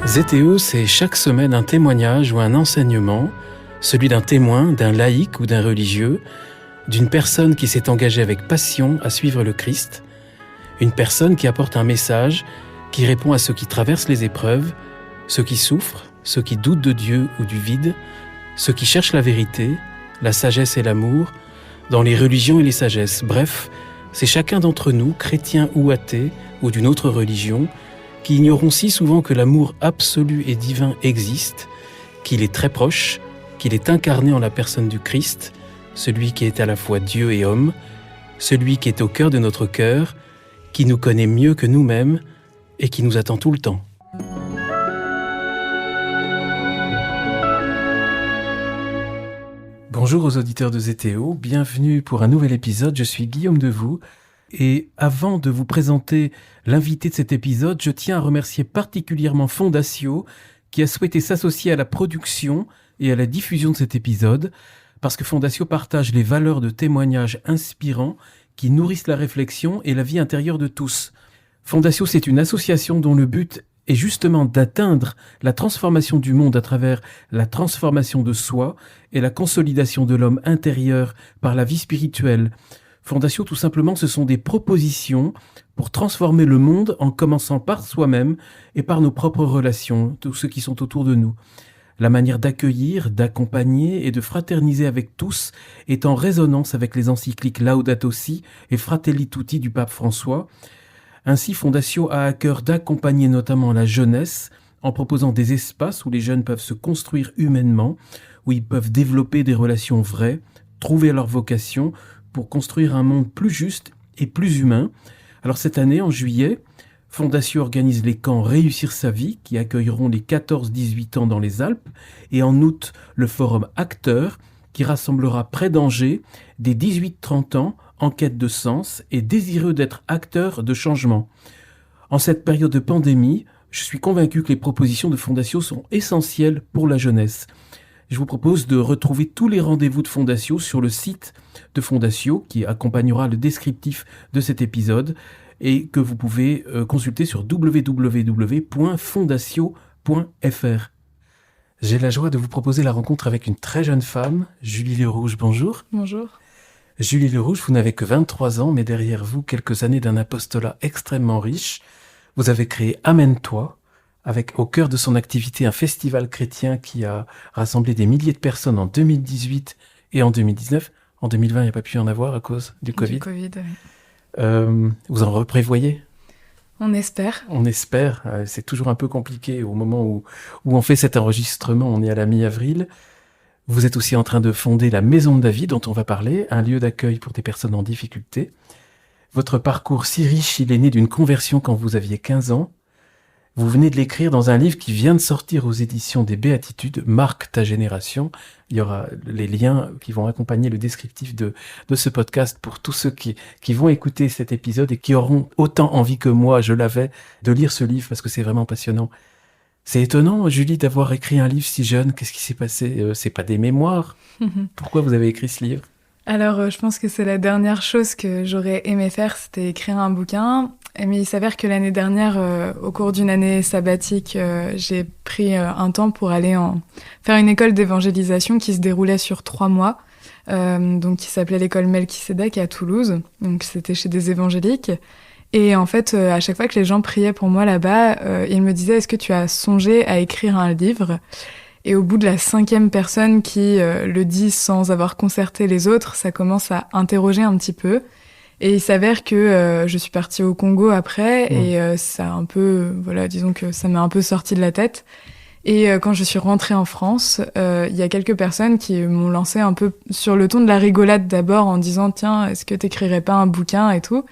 ZTO, c'est chaque semaine un témoignage ou un enseignement, celui d'un témoin, d'un laïc ou d'un religieux, d'une personne qui s'est engagée avec passion à suivre le Christ, une personne qui apporte un message, qui répond à ceux qui traversent les épreuves, ceux qui souffrent, ceux qui doutent de Dieu ou du vide, ceux qui cherchent la vérité, la sagesse et l'amour, dans les religions et les sagesses. Bref, c'est chacun d'entre nous, chrétien ou athée, ou d'une autre religion, qui ignorons si souvent que l'amour absolu et divin existe, qu'il est très proche, qu'il est incarné en la personne du Christ, celui qui est à la fois Dieu et homme, celui qui est au cœur de notre cœur, qui nous connaît mieux que nous-mêmes et qui nous attend tout le temps. Bonjour aux auditeurs de ZTO, bienvenue pour un nouvel épisode, je suis Guillaume Devoux. Et avant de vous présenter l'invité de cet épisode, je tiens à remercier particulièrement Fondatio qui a souhaité s'associer à la production et à la diffusion de cet épisode, parce que Fondatio partage les valeurs de témoignages inspirants qui nourrissent la réflexion et la vie intérieure de tous. Fondatio, c'est une association dont le but est justement d'atteindre la transformation du monde à travers la transformation de soi et la consolidation de l'homme intérieur par la vie spirituelle. Fondatio, tout simplement, ce sont des propositions pour transformer le monde en commençant par soi-même et par nos propres relations, tous ceux qui sont autour de nous. La manière d'accueillir, d'accompagner et de fraterniser avec tous est en résonance avec les encycliques Laudato Si et Fratelli Tutti du pape François. Ainsi, Fondatio a à cœur d'accompagner notamment la jeunesse en proposant des espaces où les jeunes peuvent se construire humainement, où ils peuvent développer des relations vraies, trouver leur vocation, pour construire un monde plus juste et plus humain. Alors cette année, en juillet, Fondatio organise les camps Réussir sa vie, qui accueilleront les 14-18 ans dans les Alpes, et en août, le forum Acteurs, qui rassemblera près d'Angers des 18-30 ans en quête de sens et désireux d'être acteurs de changement. En cette période de pandémie, je suis convaincu que les propositions de Fondatio sont essentielles pour la jeunesse. Je vous propose de retrouver tous les rendez-vous de Fondatio sur le site de Fondatio qui accompagnera le descriptif de cet épisode et que vous pouvez consulter sur www.fondatio.fr. J'ai la joie de vous proposer la rencontre avec une très jeune femme, Julie Lerouge. Bonjour. Bonjour. Julie Lerouge, vous n'avez que 23 ans, mais derrière vous, quelques années d'un apostolat extrêmement riche. Vous avez créé Amène-toi, avec au cœur de son activité un festival chrétien qui a rassemblé des milliers de personnes en 2018 et en 2019. En 2020, il n'y a pas pu y en avoir à cause du Covid. Oui. Vous en reprévoyez ? On espère. On espère. C'est toujours un peu compliqué au moment où on fait cet enregistrement. On est à la mi-avril. Vous êtes aussi en train de fonder la Maison de David, dont on va parler, un lieu d'accueil pour des personnes en difficulté. Votre parcours si riche, il est né d'une conversion quand vous aviez 15 ans. Vous venez de l'écrire dans un livre qui vient de sortir aux éditions des Béatitudes, Marque ta génération. Il y aura les liens qui vont accompagner le descriptif de ce podcast pour tous ceux qui vont écouter cet épisode et qui auront autant envie que moi, je l'avais, de lire ce livre parce que c'est vraiment passionnant. C'est étonnant, Julie, d'avoir écrit un livre si jeune. Qu'est-ce qui s'est passé ? C'est pas des mémoires. Pourquoi vous avez écrit ce livre ? Alors, je pense que c'est la dernière chose que j'aurais aimé faire, c'était écrire un bouquin. Mais il s'avère que l'année dernière, au cours d'une année sabbatique, j'ai pris un temps pour aller faire une école d'évangélisation qui se déroulait sur 3 mois, donc qui s'appelait l'école Melchisedec à Toulouse. Donc c'était chez des évangéliques. Et en fait, à chaque fois que les gens priaient pour moi là-bas, ils me disaient « Est-ce que tu as songé à écrire un livre ?» Et au bout de la 5e personne qui le dit sans avoir concerté les autres, ça commence à interroger un petit peu. Et il s'avère que je suis partie au Congo après et ça a un peu, disons que ça m'a un peu sorti de la tête. Et quand je suis rentrée en France, il y a quelques personnes qui m'ont lancé un peu sur le ton de la rigolade d'abord en disant « Tiens, est-ce que t'écrirais pas un bouquin ?» et tout.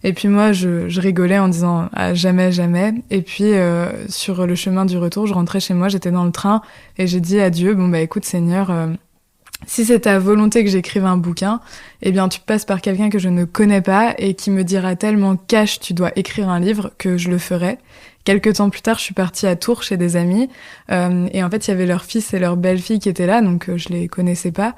Et puis moi, je rigolais en disant ah, « Jamais, jamais ». Et puis sur le chemin du retour, je rentrais chez moi, j'étais dans le train et j'ai dit à Dieu « Bon écoute Seigneur, si c'est ta volonté que j'écrive un bouquin, eh bien tu passes par quelqu'un que je ne connais pas et qui me dira tellement cash tu dois écrire un livre que je le ferai, quelques temps plus tard, je suis partie à Tours chez des amis. Et en fait, il y avait leur fils et leur belle-fille qui étaient là, donc je les connaissais pas.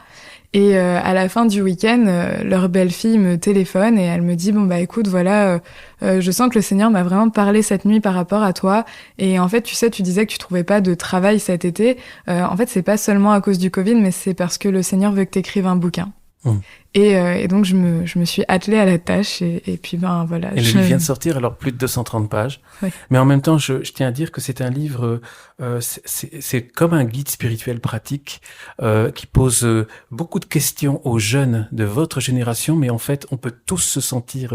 Et à la fin du week-end, leur belle-fille me téléphone et elle me dit « Bon, bah écoute, voilà, je sens que le Seigneur m'a vraiment parlé cette nuit par rapport à toi. Et en fait, tu sais, tu disais que tu trouvais pas de travail cet été. En fait, c'est pas seulement à cause du Covid, mais c'est parce que le Seigneur veut que t'écrives un bouquin. » Et donc, je me suis attelée à la tâche et puis, ben voilà. Et le livre vient de sortir, alors plus de 230 pages. Oui. Mais en même temps, je tiens à dire que c'est un livre, c'est comme un guide spirituel pratique qui pose beaucoup de questions aux jeunes de votre génération, mais en fait, on peut tous se sentir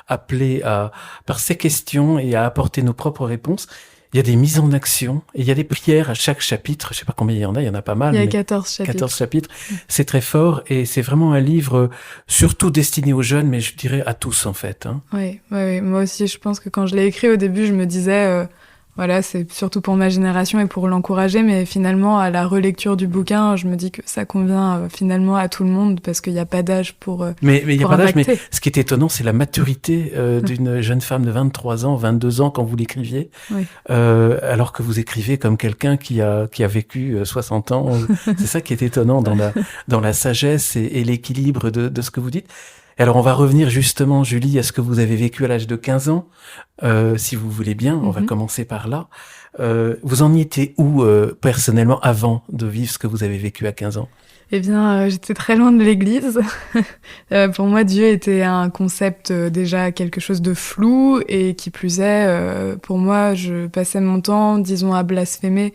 appelés par ces questions et à apporter nos propres réponses. Il y a des mises en action et il y a des prières à chaque chapitre. Je sais pas combien il y en a pas mal. Il y a 14 chapitres. 14 chapitres. C'est très fort et c'est vraiment un livre surtout destiné aux jeunes, mais je dirais à tous en fait. Hein. Oui. Moi aussi, je pense que quand je l'ai écrit au début, je me disais, voilà, c'est surtout pour ma génération et pour l'encourager, mais finalement, à la relecture du bouquin, je me dis que ça convient finalement à tout le monde parce qu'il n'y a pas d'âge pour Mais il n'y a pas d'âge, mais impacter. ce qui est étonnant, c'est la maturité d'une jeune femme de 23 ans, 22 ans quand vous l'écriviez, Oui. alors que vous écrivez comme quelqu'un qui a vécu 60 ans. C'est ça qui est étonnant dans la sagesse et l'équilibre de ce que vous dites. Alors, on va revenir justement, Julie, à ce que vous avez vécu à l'âge de 15 ans. Si vous voulez bien, on va commencer par là. Vous en étiez où personnellement avant de vivre ce que vous avez vécu à 15 ans? Eh bien, j'étais très loin de l'église. Pour moi, Dieu était un concept déjà quelque chose de flou et qui plus est, pour moi, je passais mon temps, disons, à blasphémer.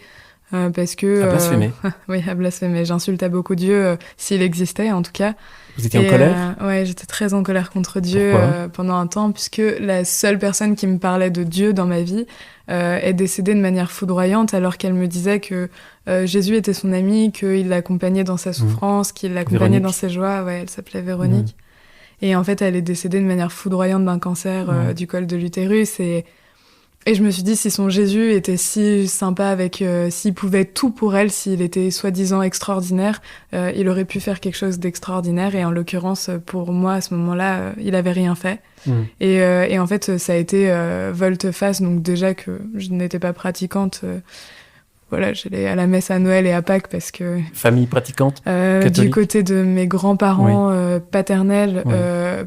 Parce que... À blasphémer. Oui, à blasphémer. J'insultais beaucoup Dieu, s'il existait en tout cas. Vous étiez en colère? Ouais, j'étais très en colère contre Dieu pendant un temps, puisque la seule personne qui me parlait de Dieu dans ma vie est décédée de manière foudroyante, alors qu'elle me disait que Jésus était son ami, qu'il l'accompagnait dans sa souffrance, qu'il l'accompagnait dans ses joies. Ouais, elle s'appelait Véronique. Et en fait, elle est décédée de manière foudroyante d'un cancer du col de l'utérus. Et je me suis dit, si son Jésus était si sympa avec, s'il pouvait tout pour elle, s'il était soi-disant extraordinaire, il aurait pu faire quelque chose d'extraordinaire. Et en l'occurrence, pour moi, à ce moment-là, il avait rien fait. Et en fait, ça a été volte-face. Donc déjà que je n'étais pas pratiquante, voilà, j'allais à la messe à Noël et à Pâques parce que... Famille pratiquante catholique. Du côté de mes grands-parents paternels,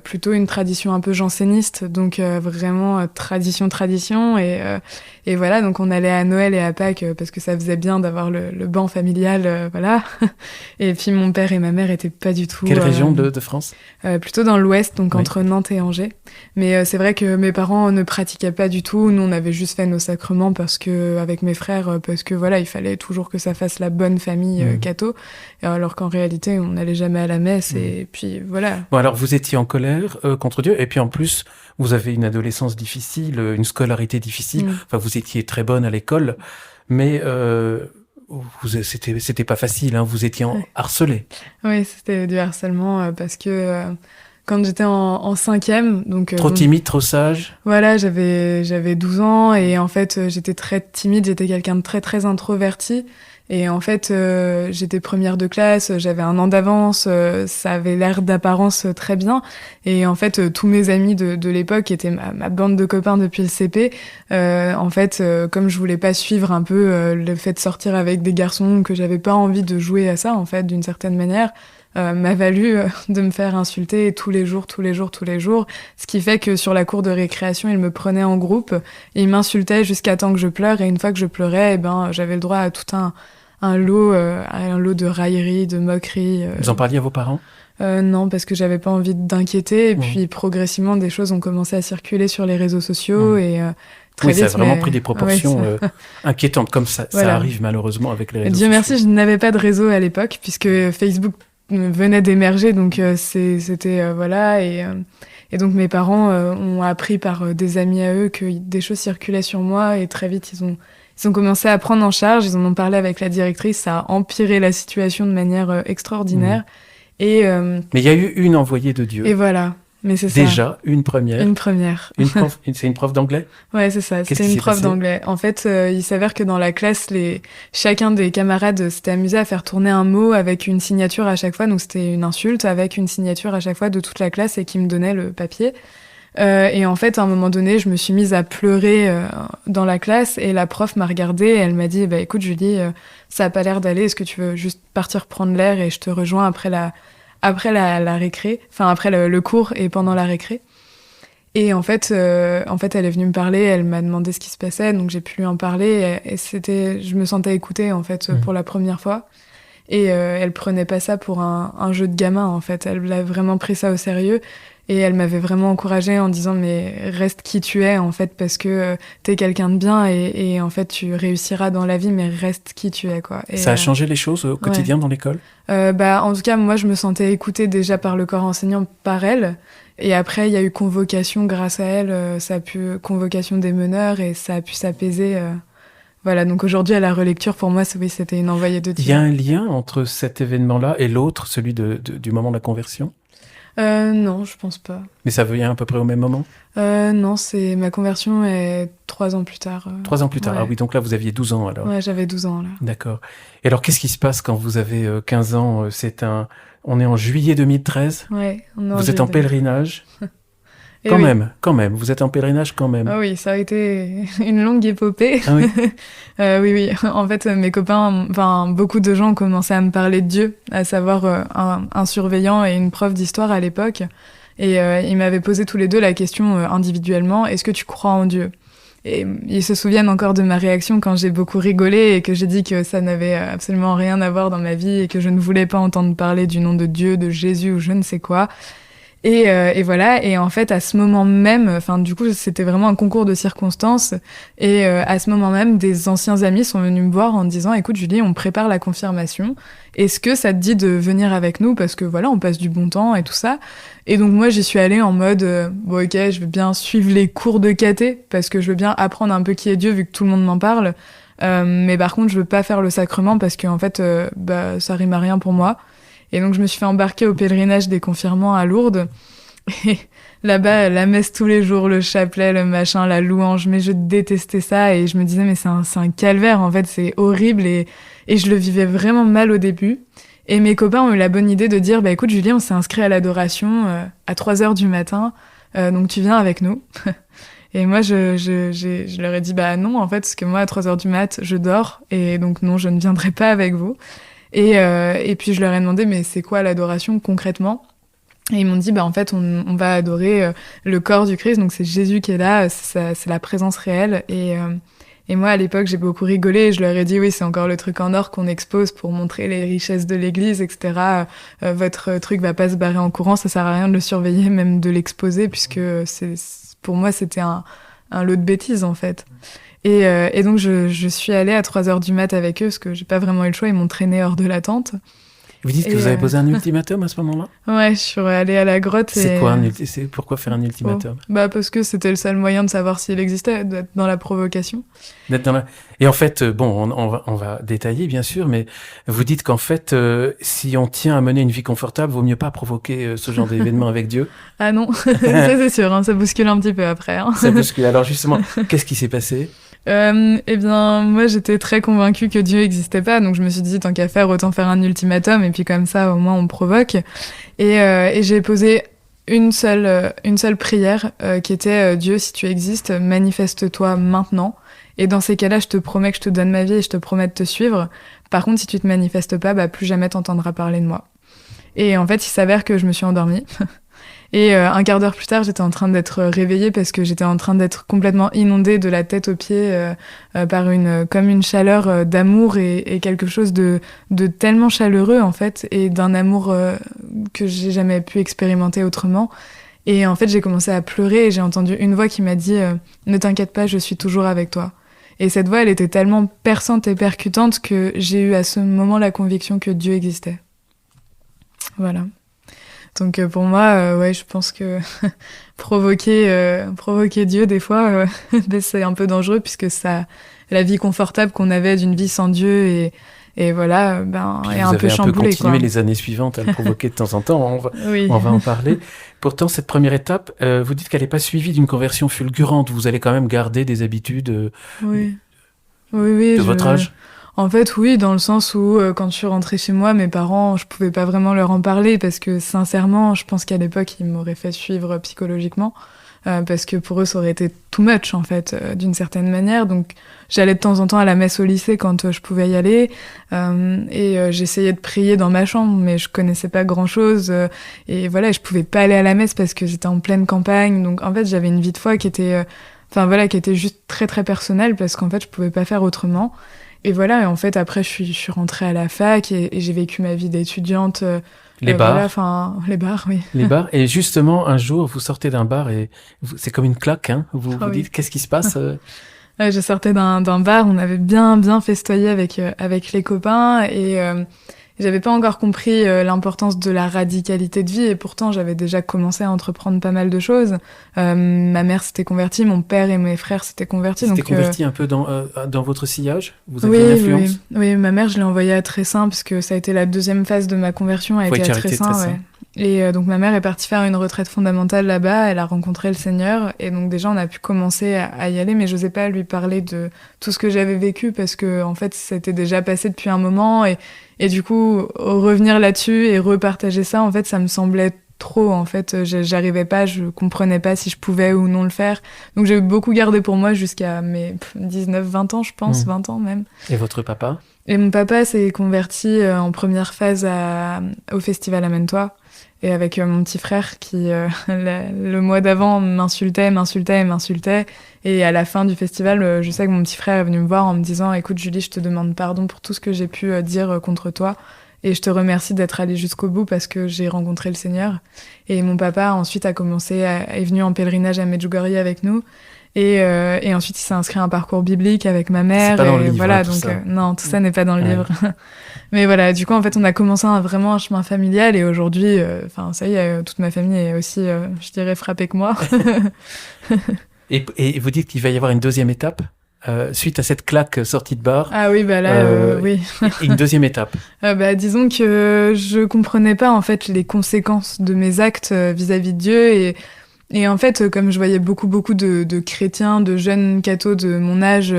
plutôt une tradition un peu janséniste, donc vraiment tradition. Et voilà, donc on allait à Noël et à Pâques parce que ça faisait bien d'avoir le banc familial, voilà. Et puis mon père et ma mère étaient pas du tout... Quelle région de France? Plutôt dans l'ouest, donc entre Nantes et Angers. Mais c'est vrai que mes parents ne pratiquaient pas du tout. Nous, on avait juste fait nos sacrements avec mes frères, parce que voilà, il fallait toujours que ça fasse la bonne famille catho, alors qu'en réalité, on n'allait jamais à la messe, et puis voilà. Bon, alors vous étiez en colère contre Dieu, et puis en plus, vous avez une adolescence difficile, une scolarité difficile, enfin vous étiez très bonne à l'école, mais c'était pas facile, hein, vous étiez harcelée. Oui, c'était du harcèlement, parce que... quand j'étais en cinquième, donc... Trop timide, trop sage. Voilà, j'avais 12 ans et en fait, j'étais très timide, j'étais quelqu'un de très, très introverti. Et en fait, j'étais première de classe, j'avais un an d'avance, ça avait l'air d'apparence très bien. Et en fait, tous mes amis de l'époque, qui étaient ma bande de copains depuis le CP, en fait, comme je voulais pas suivre un peu le fait de sortir avec des garçons, que j'avais pas envie de jouer à ça, en fait, d'une certaine manière... m'a valu de me faire insulter tous les jours, ce qui fait que sur la cour de récréation, ils me prenaient en groupe et ils m'insultaient jusqu'à temps que je pleure, et une fois que je pleurais, j'avais le droit à tout un lot de railleries, de moqueries. Vous en parliez à vos parents? Non, parce que j'avais pas envie d'inquiéter, et puis progressivement, des choses ont commencé à circuler sur les réseaux sociaux, et... Oui, ça a vraiment pris des proportions inquiétantes, comme ça arrive malheureusement avec les réseaux sociaux. Dieu merci, je n'avais pas de réseau à l'époque, puisque Facebook venait d'émerger, donc c'était voilà, et donc mes parents ont appris par des amis à eux que des choses circulaient sur moi, et très vite ils ont commencé à prendre en charge, ils en ont parlé avec la directrice, ça a empiré la situation de manière extraordinaire. Mais il y a eu une envoyée de Dieu. Et voilà. Mais c'est ça. Déjà, une première. Une première. C'est une prof d'anglais? Ouais, c'est ça. C'était une prof d'anglais. En fait, il s'avère que dans la classe, chacun des camarades s'était amusé à faire tourner un mot avec une signature à chaque fois. Donc, c'était une insulte avec une signature à chaque fois de toute la classe, et qui me donnait le papier. Et en fait, à un moment donné, je me suis mise à pleurer dans la classe et la prof m'a regardée et elle m'a dit bah écoute Julie, ça a pas l'air d'aller, est-ce que tu veux juste partir prendre l'air et je te rejoins après la récré, enfin après le cours et pendant la récré. Et en fait, elle est venue me parler, elle m'a demandé ce qui se passait, donc j'ai pu lui en parler et je me sentais écoutée en fait pour la première fois. Et elle prenait pas ça pour un jeu de gamin en fait, elle a vraiment pris ça au sérieux. Et elle m'avait vraiment encouragée en disant mais reste qui tu es en fait parce que t'es quelqu'un de bien et en fait tu réussiras dans la vie mais reste qui tu es quoi. Et, ça a changé les choses au quotidien dans l'école? En tout cas moi je me sentais écoutée déjà par le corps enseignant par elle et après il y a eu convocation grâce à elle, convocation des meneurs et ça a pu s'apaiser. Voilà, donc aujourd'hui à la relecture pour moi c'était une envoyée de Dieu. Il y a un lien entre cet événement-là et l'autre, celui du moment de la conversion? Non, je pense pas. Mais ça vient à peu près au même moment? Non, ma conversion est 3 ans plus tard. 3 ans plus tard, ouais. Ah oui, donc là vous aviez 12 ans alors. Ouais, j'avais 12 ans là. D'accord. Et alors qu'est-ce qui se passe quand vous avez 15 ans? On est en juillet 2013. Ouais, vous êtes en pèlerinage. Quand même, vous êtes en pèlerinage quand même. Ah oui, ça a été une longue épopée. Ah oui. Oui. En fait, mes copains, beaucoup de gens ont commencé à me parler de Dieu, à savoir un surveillant et une prof d'histoire à l'époque. Et ils m'avaient posé tous les deux la question individuellement, est-ce que tu crois en Dieu? Et ils se souviennent encore de ma réaction quand j'ai beaucoup rigolé et que j'ai dit que ça n'avait absolument rien à voir dans ma vie et que je ne voulais pas entendre parler du nom de Dieu, de Jésus ou je ne sais quoi. Et voilà, et en fait à ce moment même, du coup c'était vraiment un concours de circonstances et à ce moment même des anciens amis sont venus me voir en disant écoute Julie, on prépare la confirmation, est-ce que ça te dit de venir avec nous parce que voilà on passe du bon temps et tout ça. Et donc moi j'y suis allée en mode bon ok je veux bien suivre les cours de caté parce que je veux bien apprendre un peu qui est Dieu vu que tout le monde m'en parle, mais par contre je veux pas faire le sacrement parce que en fait ça rime à rien pour moi. Et donc, je me suis fait embarquer au pèlerinage des confirmants à Lourdes. Et là-bas, la messe tous les jours, le chapelet, le machin, la louange. Mais je détestais ça et je me disais, mais c'est un calvaire, en fait, c'est horrible. Et je le vivais vraiment mal au début. Et mes copains ont eu la bonne idée de dire, bah écoute, Julie, on s'est inscrit à l'adoration à 3h du matin. Donc, tu viens avec nous. Et moi, je leur ai dit, bah non, en fait, parce que moi, à 3h du mat, je dors. Et donc, non, je ne viendrai pas avec vous. Et puis je leur ai demandé mais c'est quoi l'adoration concrètement? Et ils m'ont dit bah en fait on va adorer le corps du Christ, donc c'est Jésus qui est là, c'est la présence réelle. Et moi à l'époque j'ai beaucoup rigolé et je leur ai dit oui c'est encore le truc en or qu'on expose pour montrer les richesses de l'Église, etc. Votre truc va pas se barrer en courant, ça sert à rien de le surveiller, même de l'exposer puisque pour moi c'était un lot de bêtises en fait. Et donc je suis allée à 3h du mat avec eux parce que j'ai pas vraiment eu le choix, ils m'ont traînée hors de la tente. Vous dites que vous avez posé un ultimatum à ce moment-là? Ouais, je suis allée à la grotte. Pourquoi faire un ultimatum? Parce que c'était le seul moyen de savoir s'il existait, d'être dans la provocation. Et en fait, bon, on va détailler bien sûr, mais vous dites qu'en fait, si on tient à mener une vie confortable, vaut mieux pas provoquer ce genre d'événement avec Dieu. Ah non, ça c'est sûr, hein, ça bouscule un petit peu après. Hein. Ça bouscule. Alors justement, qu'est-ce qui s'est passé? Eh bien, moi, j'étais très convaincue que Dieu n'existait pas, donc je me suis dit, tant qu'à faire, autant faire un ultimatum, et puis comme ça, au moins, on me provoque. Et j'ai posé une seule prière, qui était Dieu, si tu existes, manifeste-toi maintenant. Et dans ces cas-là, je te promets que je te donne ma vie et je te promets de te suivre. Par contre, si tu te manifestes pas, plus jamais t'entendras parler de moi. Et en fait, il s'avère que je me suis endormie. Et un quart d'heure plus tard, j'étais en train d'être réveillée parce que j'étais en train d'être complètement inondée de la tête aux pieds par comme une chaleur d'amour et quelque chose de tellement chaleureux en fait, et d'un amour que j'ai jamais pu expérimenter autrement. Et en fait, j'ai commencé à pleurer et j'ai entendu une voix qui m'a dit ne t'inquiète pas, je suis toujours avec toi. Et cette voix, elle était tellement perçante et percutante que j'ai eu à ce moment la conviction que Dieu existait. Voilà. Donc pour moi, je pense que provoquer Dieu des fois, c'est un peu dangereux puisque la vie confortable qu'on avait d'une vie sans Dieu et voilà, est un peu chamboulée. Vous avez un peu continué les années suivantes à le provoquer de temps en temps. On va en parler. Pourtant, cette première étape, vous dites qu'elle n'est pas suivie d'une conversion fulgurante. Vous allez quand même garder des habitudes de votre âge. En fait, oui, dans le sens où quand je suis rentrée chez moi, mes parents, je pouvais pas vraiment leur en parler parce que sincèrement, je pense qu'à l'époque, ils m'auraient fait suivre psychologiquement. parce que pour eux, ça aurait été too much, en fait, d'une certaine manière. Donc, j'allais de temps en temps à la messe au lycée quand je pouvais y aller, j'essayais de prier dans ma chambre, mais je connaissais pas grand-chose, et voilà, je pouvais pas aller à la messe parce que j'étais en pleine campagne. Donc, en fait, j'avais une vie de foi qui était juste très très personnelle, parce qu'en fait, je pouvais pas faire autrement. Et voilà, et en fait, après, je suis rentrée à la fac et j'ai vécu ma vie d'étudiante. Les bars. Les bars, oui. Les bars. Et justement, un jour, vous sortez d'un bar et c'est comme une claque, hein. Vous vous dites, qu'est-ce qui se passe? Ouais, je sortais d'un bar, on avait bien festoyé avec les copains, et j'avais pas encore compris l'importance de la radicalité de vie, et pourtant j'avais déjà commencé à entreprendre pas mal de choses. Ma mère s'était convertie, mon père et mes frères s'étaient convertis. C'était converti un peu dans votre sillage? Vous aviez une influence? Oui, ma mère, je l'ai envoyée à Tressin, parce que ça a été la deuxième phase de ma conversion, a été à Tressin. Ouais. Et donc ma mère est partie faire une retraite fondamentale là-bas, elle a rencontré le Seigneur, et donc déjà on a pu commencer à y aller, mais j'osais pas lui parler de tout ce que j'avais vécu, parce que en fait c'était déjà passé depuis un moment, et du coup revenir là-dessus et repartager ça, en fait ça me semblait trop, en fait j'arrivais pas, je comprenais pas si je pouvais ou non le faire, donc j'ai beaucoup gardé pour moi jusqu'à mes 19-20 ans, je pense. 20 ans même. Et votre papa? Et mon papa s'est converti en première phase au festival Amène-toi, et avec mon petit frère qui, le mois d'avant, m'insultait. Et à la fin du festival, je sais que mon petit frère est venu me voir en me disant « Écoute Julie, je te demande pardon pour tout ce que j'ai pu dire contre toi. Et je te remercie d'être allée jusqu'au bout parce que j'ai rencontré le Seigneur. » Et mon papa, ensuite, est venu en pèlerinage à Medjugorje avec nous. Et ensuite, il s'est inscrit à un parcours biblique avec ma mère. C'est pas dans le livre, voilà, tout donc ça. non, tout ça n'est pas dans le livre. Mais voilà, du coup, en fait, on a commencé vraiment un chemin familial, et aujourd'hui, ça y est, toute ma famille est aussi, je dirais, frappée que moi. Et vous dites qu'il va y avoir une deuxième étape suite à cette claque sortie de bar? Ah oui, bah là, oui. Une deuxième étape. Disons que je comprenais pas, en fait, les conséquences de mes actes vis-à-vis de Dieu, et en fait, comme je voyais beaucoup de chrétiens, de jeunes cathos de mon âge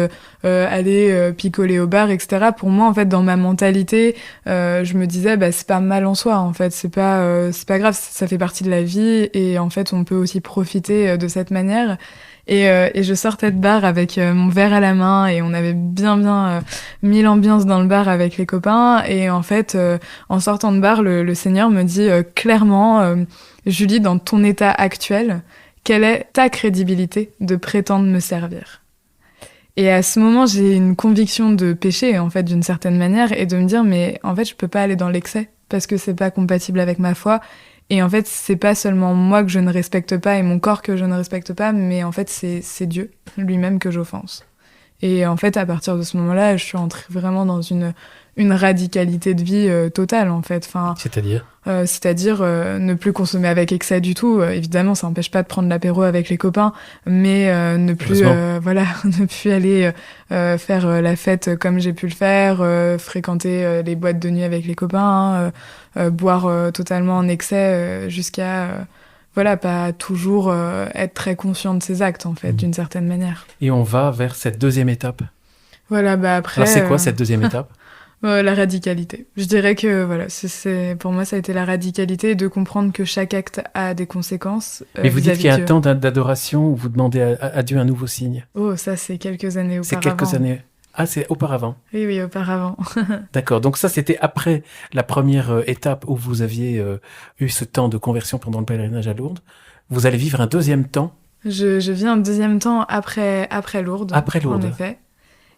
aller picoler au bar, etc., pour moi, en fait, dans ma mentalité, je me disais, c'est pas mal en soi, en fait, c'est pas grave, ça fait partie de la vie, et en fait, on peut aussi profiter de cette manière. Et je sortais de bar avec mon verre à la main, et on avait bien mis l'ambiance dans le bar avec les copains, et en fait, en sortant de bar, le Seigneur me dit clairement... Julie, dans ton état actuel, quelle est ta crédibilité de prétendre me servir? Et à ce moment, j'ai une conviction de péché, en fait, d'une certaine manière, et de me dire, mais en fait, je peux pas aller dans l'excès, parce que c'est pas compatible avec ma foi. Et en fait, c'est pas seulement moi que je ne respecte pas, et mon corps que je ne respecte pas, mais en fait, c'est Dieu lui-même que j'offense. Et en fait, à partir de ce moment-là, je suis entrée vraiment dans une radicalité de vie totale, en fait. C'est-à-dire ne plus consommer avec excès du tout. Évidemment, ça n'empêche pas de prendre l'apéro avec les copains, mais ne plus aller faire la fête comme j'ai pu le faire, fréquenter les boîtes de nuit avec les copains, boire totalement en excès jusqu'à... pas toujours être très conscient de ses actes, en fait, d'une certaine manière. Et on va vers cette deuxième étape. Voilà, après... Alors, c'est quoi cette deuxième étape? La radicalité. Je dirais que, pour moi, ça a été la radicalité, de comprendre que chaque acte a des conséquences. Mais vous dites qu'il y a un temps d'adoration où vous demandez à Dieu un nouveau signe. Oh, ça, c'est quelques années auparavant. C'est quelques années. Ah, c'est auparavant. Oui, auparavant. D'accord, donc ça, c'était après la première étape où vous aviez eu ce temps de conversion pendant le pèlerinage à Lourdes. Vous allez vivre un deuxième temps? Je vis un deuxième temps après Lourdes. Après Lourdes. En effet.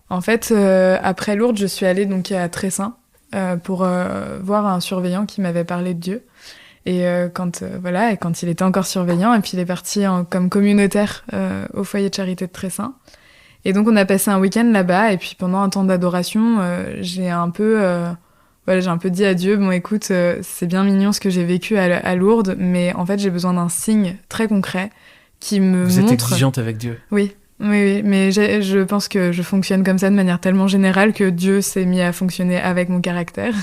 En fait, après Lourdes, je suis allée donc à Tressin pour voir un surveillant qui m'avait parlé de Dieu. Et quand il était encore surveillant, et puis il est parti comme communautaire au foyer de charité de Tressin. Et donc on a passé un week-end là-bas, et puis pendant un temps d'adoration, j'ai un peu dit à Dieu, bon écoute, c'est bien mignon ce que j'ai vécu à Lourdes, mais en fait j'ai besoin d'un signe très concret qui me montre... Vous êtes exigeante avec Dieu? Oui, mais je pense que je fonctionne comme ça de manière tellement générale que Dieu s'est mis à fonctionner avec mon caractère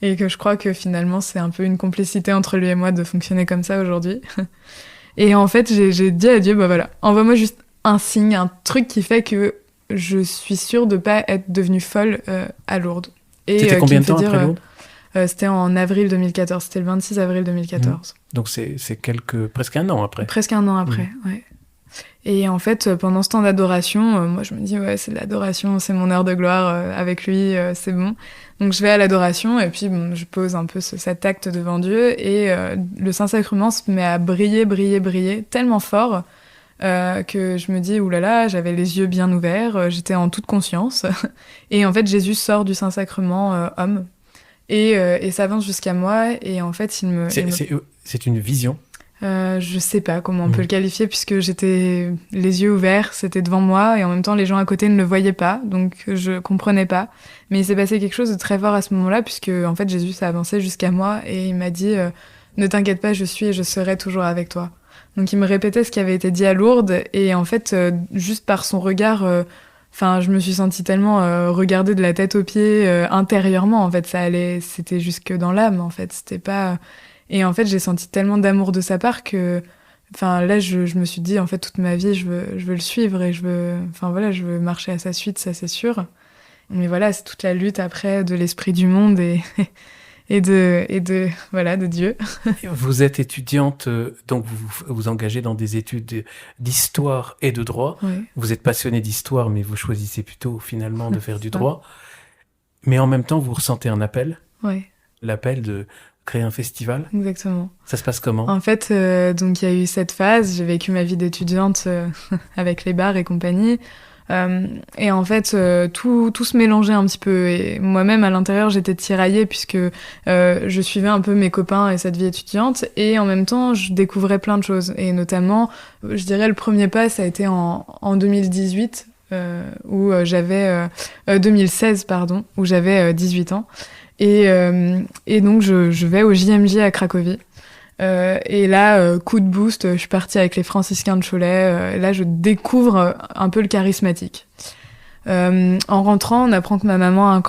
et que je crois que finalement c'est un peu une complicité entre lui et moi de fonctionner comme ça aujourd'hui. Et en fait, j'ai dit à Dieu, envoie-moi juste un signe, un truc qui fait que je suis sûre de pas être devenue folle à Lourdes. C'était combien de temps après Lourdes? C'était en avril 2014, c'était le 26 avril 2014. Donc c'est presque un an après. Presque un an après, ouais. Et en fait, pendant ce temps d'adoration, moi je me dis, ouais, c'est de l'adoration, c'est mon heure de gloire, avec lui, c'est bon. Donc je vais à l'adoration, et puis bon, je pose un peu cet acte devant Dieu, et le Saint-Sacrement se met à briller, briller, briller, tellement fort, que je me dis, oulala, j'avais les yeux bien ouverts, j'étais en toute conscience. Et en fait, Jésus sort du Saint-Sacrement homme, et s'avance jusqu'à moi, et en fait, C'est une vision. Je sais pas comment on peut le qualifier, puisque j'étais les yeux ouverts, c'était devant moi, et en même temps les gens à côté ne le voyaient pas, donc je comprenais pas. Mais il s'est passé quelque chose de très fort à ce moment-là, puisque en fait Jésus s'est avancé jusqu'à moi et il m'a dit ne t'inquiète pas, je suis et je serai toujours avec toi. Donc il me répétait ce qui avait été dit à Lourdes, et en fait juste par son regard, je me suis sentie tellement regardée de la tête aux pieds intérieurement. En fait, c'était jusque dans l'âme. En fait, c'était pas. Et en fait, j'ai senti tellement d'amour de sa part que, là, je me suis dit, en fait, toute ma vie, je veux le suivre, et je veux marcher à sa suite, ça c'est sûr. Mais voilà, c'est toute la lutte après de l'esprit du monde et de Dieu. Vous êtes étudiante, donc vous engagez dans des études d'histoire et de droit. Oui. Vous êtes passionnée d'histoire, mais vous choisissez plutôt finalement de faire du droit. Mais en même temps, vous ressentez un appel. Oui. L'appel de créer un festival. Exactement. Ça se passe comment ? En fait, donc il y a eu cette phase, j'ai vécu ma vie d'étudiante avec les bars et compagnie. Et en fait, tout se mélangeait un petit peu. Et moi-même, à l'intérieur, j'étais tiraillée, puisque je suivais un peu mes copains et cette vie étudiante. Et en même temps, je découvrais plein de choses. Et notamment, je dirais, le premier pas, ça a été en 2018, où j'avais... 2016, pardon, où j'avais 18 ans. Et donc, je vais au JMJ à Cracovie. Et là, coup de boost, je suis partie avec les franciscains de Cholet. Là, je découvre un peu le charismatique. En rentrant, on apprend que ma maman a un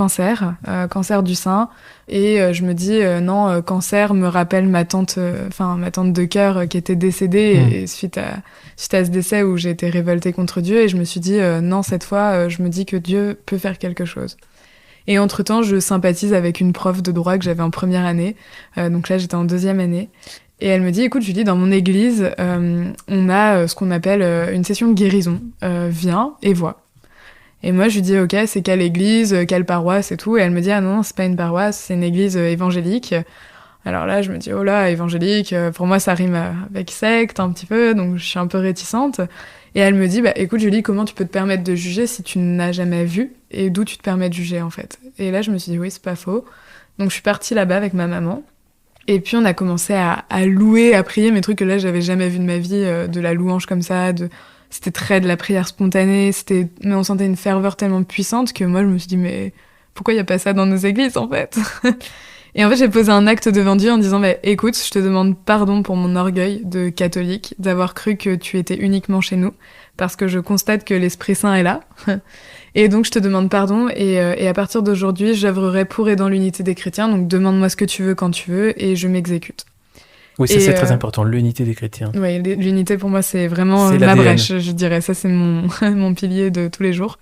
cancer du sein. Et je me dis, non, cancer me rappelle ma tante de cœur qui était décédée, et suite à ce décès où j'ai été révoltée contre Dieu. Et je me suis dit, non, cette fois, je me dis que Dieu peut faire quelque chose. Et entre-temps, je sympathise avec une prof de droit que j'avais en première année. Donc là, j'étais en deuxième année. Et elle me dit, écoute, Julie, dans mon église, on a ce qu'on appelle une session de guérison. Viens et vois. Et moi, je lui dis, ok, c'est quelle église, quelle paroisse et tout. Et elle me dit, ah non, c'est pas une paroisse, c'est une église évangélique. Alors là, je me dis, oh là, évangélique, pour moi, ça rime avec secte un petit peu, donc je suis un peu réticente. Et elle me dit, bah écoute Julie, comment tu peux te permettre de juger si tu n'as jamais vu, et d'où tu te permets de juger en fait. Et là, je me suis dit, oui, c'est pas faux. Donc je suis partie là-bas avec ma maman. Et puis on a commencé à louer, à prier, mes trucs que là, j'avais jamais vu de ma vie, de la louange comme ça, c'était très de la prière spontanée, mais on sentait une ferveur tellement puissante que moi, je me suis dit, mais pourquoi il y a pas ça dans nos églises en fait? Et en fait, j'ai posé un acte devant Dieu en disant, bah, écoute, je te demande pardon pour mon orgueil de catholique, d'avoir cru que tu étais uniquement chez nous, parce que je constate que l'Esprit Saint est là. Et donc, je te demande pardon, et à partir d'aujourd'hui, j'œuvrerai pour et dans l'unité des chrétiens, donc demande-moi ce que tu veux quand tu veux, et je m'exécute. Oui, ça c'est très important, l'unité des chrétiens. Oui, l'unité pour moi, c'est vraiment ma brèche, je dirais. Ça, c'est mon pilier de tous les jours.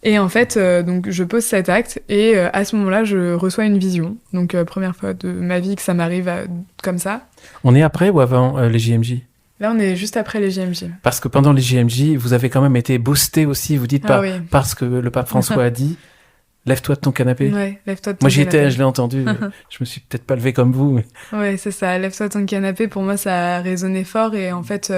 Et en fait, donc je pose cet acte, et à ce moment-là, je reçois une vision. Donc première fois de ma vie que ça m'arrive comme ça. On est après ou avant les JMJ ? Là, on est juste après les JMJ. Parce que pendant les JMJ, vous avez quand même été boosté aussi. Vous dites pas, oui. Parce que le pape François a dit, lève-toi de ton canapé. Ouais, lève-toi de ton canapé. Moi, j'y étais, je l'ai entendu. Je me suis peut-être pas levé comme vous. Mais... Ouais, c'est ça. Lève-toi de ton canapé. Pour moi, ça a résonné fort, et en fait...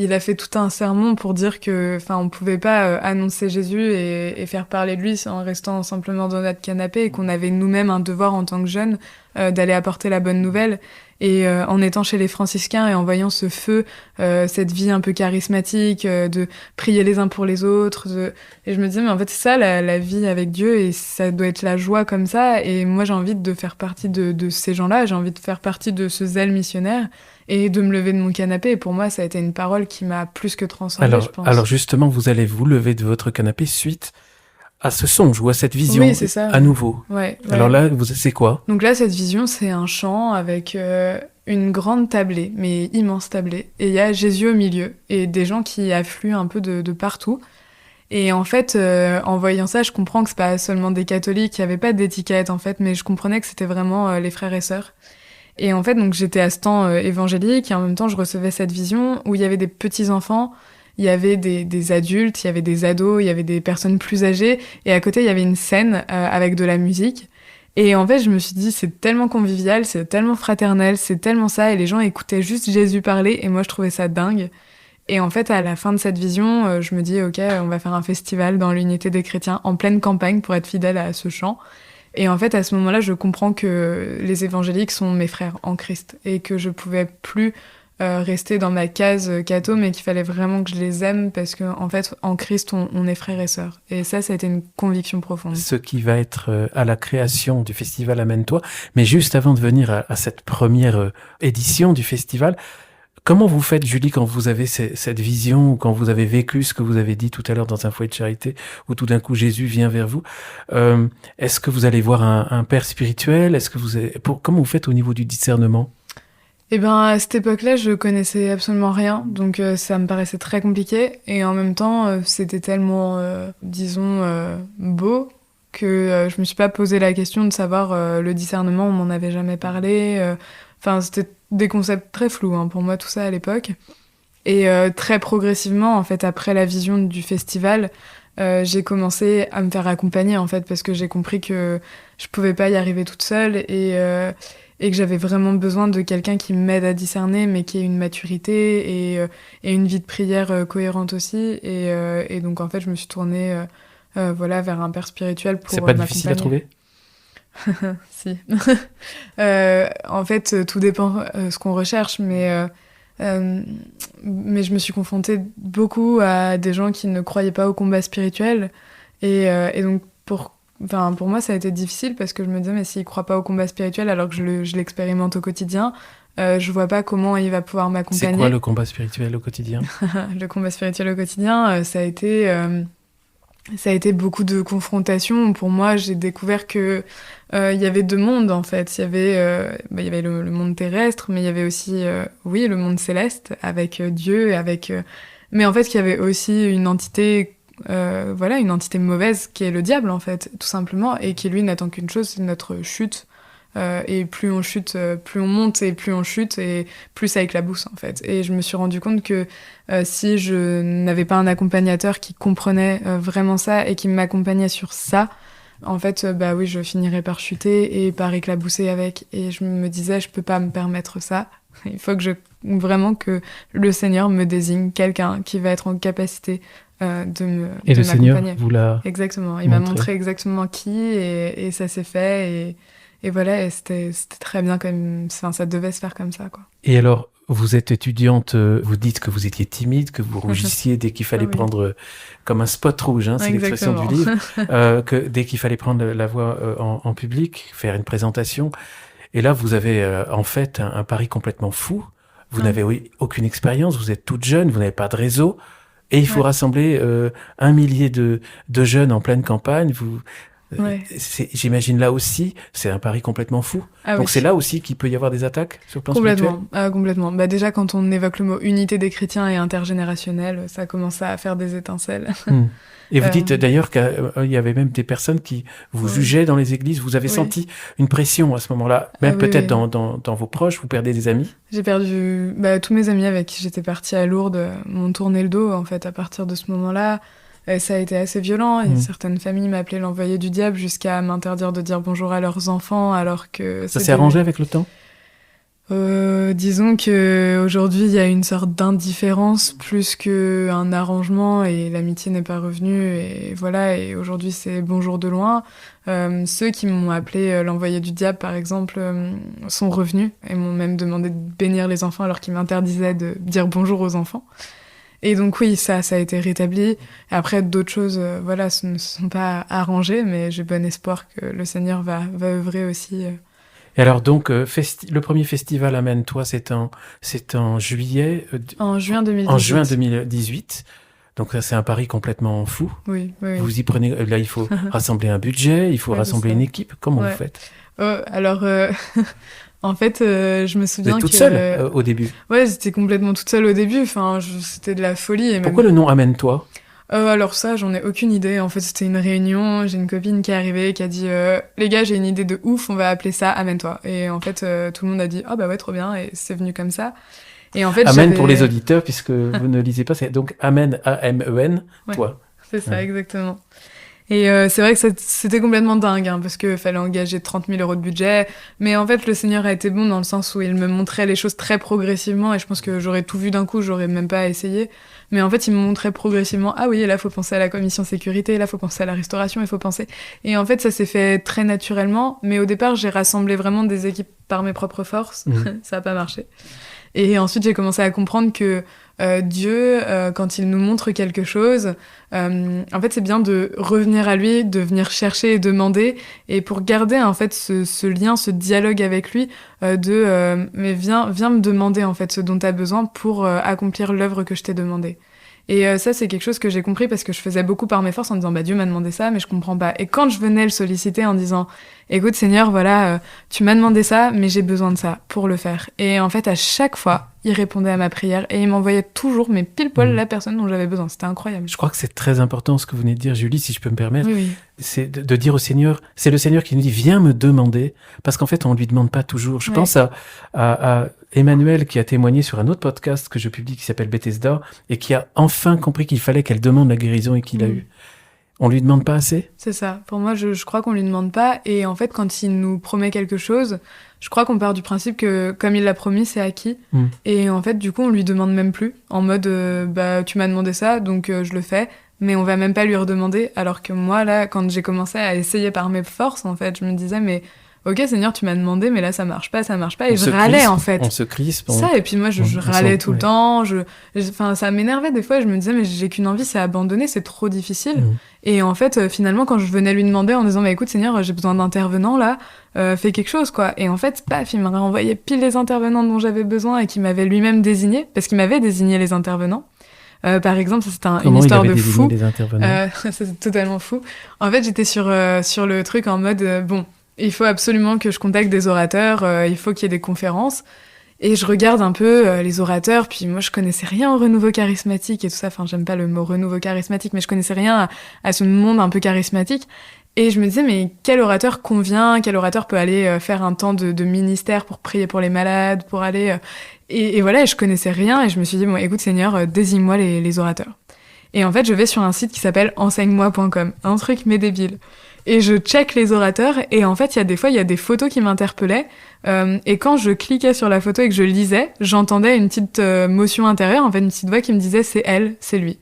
il a fait tout un sermon pour dire que, on pouvait pas annoncer Jésus et faire parler de lui en restant simplement dans notre canapé, et qu'on avait nous-mêmes un devoir en tant que jeunes d'aller apporter la bonne nouvelle. Et en étant chez les franciscains et en voyant ce feu, cette vie un peu charismatique, de prier les uns pour les autres, et je me disais, mais en fait, c'est ça la vie avec Dieu, et ça doit être la joie comme ça. Et moi, j'ai envie de faire partie de ces gens-là, j'ai envie de faire partie de ce zèle missionnaire, et de me lever de mon canapé. Et pour moi, ça a été une parole qui m'a plus que transcendée, je pense. Alors justement, vous allez vous lever de votre canapé suite à ce songe ou à cette vision, oui, c'est ça, à nouveau. Ouais. Alors là, c'est quoi ? Donc là, cette vision, c'est un champ avec une grande tablée, mais immense tablée. Et il y a Jésus au milieu, et des gens qui affluent un peu de partout. Et en fait, en voyant ça, je comprends que c'est pas seulement des catholiques, il y avait pas d'étiquette en fait, mais je comprenais que c'était vraiment les frères et sœurs. Et en fait, donc j'étais à ce temps évangélique et en même temps, je recevais cette vision où il y avait des petits-enfants, il y avait des adultes, il y avait des ados, il y avait des personnes plus âgées et à côté, il y avait une scène avec de la musique. Et en fait, je me suis dit, c'est tellement convivial, c'est tellement fraternel, c'est tellement ça et les gens écoutaient juste Jésus parler et moi, je trouvais ça dingue. Et en fait, à la fin de cette vision, je me dis, ok, on va faire un festival dans l'unité des chrétiens en pleine campagne pour être fidèle à ce chant. Et en fait, à ce moment-là, je comprends que les évangéliques sont mes frères en Christ et que je pouvais plus rester dans ma case catho, mais qu'il fallait vraiment que je les aime parce que en fait, en Christ, on est frères et sœurs. Et ça a été une conviction profonde. Ce qui va être à la création du festival Amène-toi. Mais juste avant de venir à cette première édition du festival, comment vous faites, Julie, quand vous avez cette vision ou quand vous avez vécu ce que vous avez dit tout à l'heure dans un foyer de charité où tout d'un coup Jésus vient vers vous? Est-ce que vous allez voir un père spirituel? Est-ce que comment vous faites au niveau du discernement? Eh ben, à cette époque-là, je connaissais absolument rien, donc ça me paraissait très compliqué. Et en même temps, c'était tellement, beau que je me suis pas posé la question de savoir le discernement, on m'en avait jamais parlé. Enfin, c'était des concepts très flous hein, pour moi, tout ça à l'époque. Et très progressivement, en fait, après la vision du festival, j'ai commencé à me faire accompagner, en fait, parce que j'ai compris que je pouvais pas y arriver toute seule et que j'avais vraiment besoin de quelqu'un qui m'aide à discerner, mais qui ait une maturité et une vie de prière cohérente aussi. Et donc, en fait, je me suis tournée vers un père spirituel pour m'accompagner. C'est pas difficile à trouver? Si. En fait, tout dépend ce qu'on recherche, mais je me suis confrontée beaucoup à des gens qui ne croyaient pas au combat spirituel. Et donc, pour moi, ça a été difficile parce que je me disais, mais s'il ne croit pas au combat spirituel alors que je l'expérimente au quotidien, je vois pas comment il va pouvoir m'accompagner. C'est quoi le combat spirituel au quotidien? Le combat spirituel au quotidien, ça a été beaucoup de confrontations. Pour moi, j'ai découvert que il y avait deux mondes en fait. Il y avait le monde terrestre, mais il y avait aussi le monde céleste avec Dieu mais en fait qu'il y avait aussi une entité une entité mauvaise qui est le diable en fait, tout simplement, et qui lui n'attend qu'une chose, c'est notre chute. Et plus on chute, plus on monte, et plus on chute, et plus ça éclabousse en fait. Et je me suis rendu compte que si je n'avais pas un accompagnateur qui comprenait vraiment ça et qui m'accompagnait sur ça, en fait, je finirais par chuter et par éclabousser avec. Et je me disais, je peux pas me permettre ça. Il faut vraiment que le Seigneur me désigne quelqu'un qui va être en capacité de m'accompagner. Et le Seigneur vous l'a exactement. Il m'a montré exactement qui et ça s'est fait et voilà, et c'était très bien ça devait se faire comme ça, quoi. Et alors, vous êtes étudiante, vous dites que vous étiez timide, que vous rougissiez dès qu'il fallait prendre comme un spot rouge, c'est l'expression du livre, que dès qu'il fallait prendre la voix en public, faire une présentation. Et là, vous avez en fait un pari complètement fou. Vous n'avez aucune expérience, vous êtes toute jeune, vous n'avez pas de réseau. Et il faut rassembler 1 millier de jeunes en pleine campagne. J'imagine là aussi, c'est un pari complètement fou. Donc c'est là aussi qu'il peut y avoir des attaques sur le plan spirituel. Complètement. Déjà, quand on évoque le mot unité des chrétiens et intergénérationnel, ça commence à faire des étincelles. Et vous dites d'ailleurs qu'il y avait même des personnes qui vous jugeaient dans les églises. Vous avez senti une pression à ce moment-là, même peut-être dans vos proches, vous perdez des amis? J'ai perdu tous mes amis avec qui j'étais partie à Lourdes, m'ont tourné le dos en fait à partir de ce moment-là. Ça a été assez violent et certaines familles m'appelaient l'envoyé du diable jusqu'à m'interdire de dire bonjour à leurs enfants alors que... Ça s'est arrangé avec le temps? Disons qu'aujourd'hui il y a une sorte d'indifférence plus qu'un arrangement et l'amitié n'est pas revenue et voilà, et aujourd'hui c'est bonjour de loin. Ceux qui m'ont appelé l'envoyé du diable par exemple sont revenus et m'ont même demandé de bénir les enfants alors qu'ils m'interdisaient de dire bonjour aux enfants. Et donc oui, ça a été rétabli. Après, d'autres choses, ce ne sont pas arrangées, mais j'ai bon espoir que le Seigneur va œuvrer aussi. Et alors donc, le premier festival Amène-toi, c'est en juillet... en juin 2018. En juin 2018. Donc ça, c'est un pari complètement fou. Oui. Vous y prenez... Là, il faut rassembler un budget, il faut rassembler une équipe. Comment vous faites? Alors... En fait, je me souviens que... Vous êtes toute seule au début? Ouais, j'étais complètement toute seule au début. Enfin, c'était de la folie. Et pourquoi le nom Amène-toi? Alors ça, j'en ai aucune idée. En fait, c'était une réunion. J'ai une copine qui est arrivée, qui a dit les gars, j'ai une idée de ouf. On va appeler ça Amène-toi. Et en fait, tout le monde a dit ah bah ouais, trop bien. Et c'est venu comme ça. Et en fait, Amen pour les auditeurs, puisque vous ne lisez pas, c'est donc Amen, A-M-E-N, ouais, toi. C'est ça, exactement. Et c'est vrai que c'était complètement dingue, hein, parce qu'il fallait engager 30 000 euros de budget. Mais en fait, le Seigneur a été bon dans le sens où il me montrait les choses très progressivement. Et je pense que j'aurais tout vu d'un coup, j'aurais même pas essayé. Mais en fait, il me montrait progressivement, ah oui, là, faut penser à la commission sécurité, là, faut penser à la restauration, il faut penser... Et en fait, ça s'est fait très naturellement. Mais au départ, j'ai rassemblé vraiment des équipes par mes propres forces. Ça a pas marché. Et ensuite, j'ai commencé à comprendre que Dieu, quand il nous montre quelque chose, en fait, c'est bien de revenir à lui, de venir chercher et demander, et pour garder en fait ce lien, ce dialogue avec lui, mais viens me demander en fait ce dont tu as besoin pour accomplir l'œuvre que je t'ai demandé. Et ça, c'est quelque chose que j'ai compris parce que je faisais beaucoup par mes forces en disant bah Dieu m'a demandé ça, mais je comprends pas. Et quand je venais le solliciter en disant écoute Seigneur, voilà, tu m'as demandé ça, mais j'ai besoin de ça pour le faire. Et en fait, à chaque fois, il répondait à ma prière et il m'envoyait toujours, mais pile poil, la personne dont j'avais besoin. C'était incroyable. Je crois que c'est très important ce que vous venez de dire, Julie, si je peux me permettre. Oui. C'est de dire au Seigneur, c'est le Seigneur qui nous dit viens me demander, parce qu'en fait, on lui demande pas toujours. Je pense à Emmanuel qui a témoigné sur un autre podcast que je publie qui s'appelle Bethesda et qui a enfin compris qu'il fallait qu'elle demande la guérison et qu'il a eu. On lui demande pas assez ? C'est ça. Pour moi, je crois qu'on lui demande pas. Et en fait, quand il nous promet quelque chose, je crois qu'on part du principe que comme il l'a promis, c'est acquis. Et en fait, du coup, on lui demande même plus. En mode, bah, tu m'as demandé ça, donc je le fais. Mais on va même pas lui redemander. Alors que moi, là, quand j'ai commencé à essayer par mes forces, en fait, je me disais, mais ok, Seigneur, tu m'as demandé, mais là, ça marche pas. Et je râlais, en fait. On se crispe. Ça, et puis moi, je râlais tout le temps. Enfin, ça m'énervait des fois. Je me disais, mais j'ai qu'une envie, c'est abandonner, c'est trop difficile. Et en fait, finalement, quand je venais lui demander en disant, bah écoute, Seigneur, j'ai besoin d'intervenants, là, fais quelque chose, quoi. Et en fait, paf, il m'a renvoyé pile les intervenants dont j'avais besoin et qu'il m'avait lui-même désigné, parce qu'il m'avait désigné les intervenants. Par exemple, ça c'était une histoire de fou. C'est totalement fou. En fait, j'étais sur le truc en mode, bon, il faut absolument que je contacte des orateurs, il faut qu'il y ait des conférences. Et je regarde un peu les orateurs, puis moi je connaissais rien au renouveau charismatique et tout ça, enfin j'aime pas le mot renouveau charismatique, mais je connaissais rien à ce monde un peu charismatique. Et je me disais, mais quel orateur convient, quel orateur peut aller faire un temps de ministère pour prier pour les malades, pour aller... Et voilà, et je connaissais rien, et je me suis dit, bon écoute Seigneur, désigne-moi les orateurs. Et en fait, je vais sur un site qui s'appelle enseigne-moi.com, un truc mais débile. Et je check les orateurs, et en fait, il y a des photos qui m'interpellaient, et quand je cliquais sur la photo et que je lisais, j'entendais une petite motion intérieure, en fait, une petite voix qui me disait « c'est elle, c'est lui ».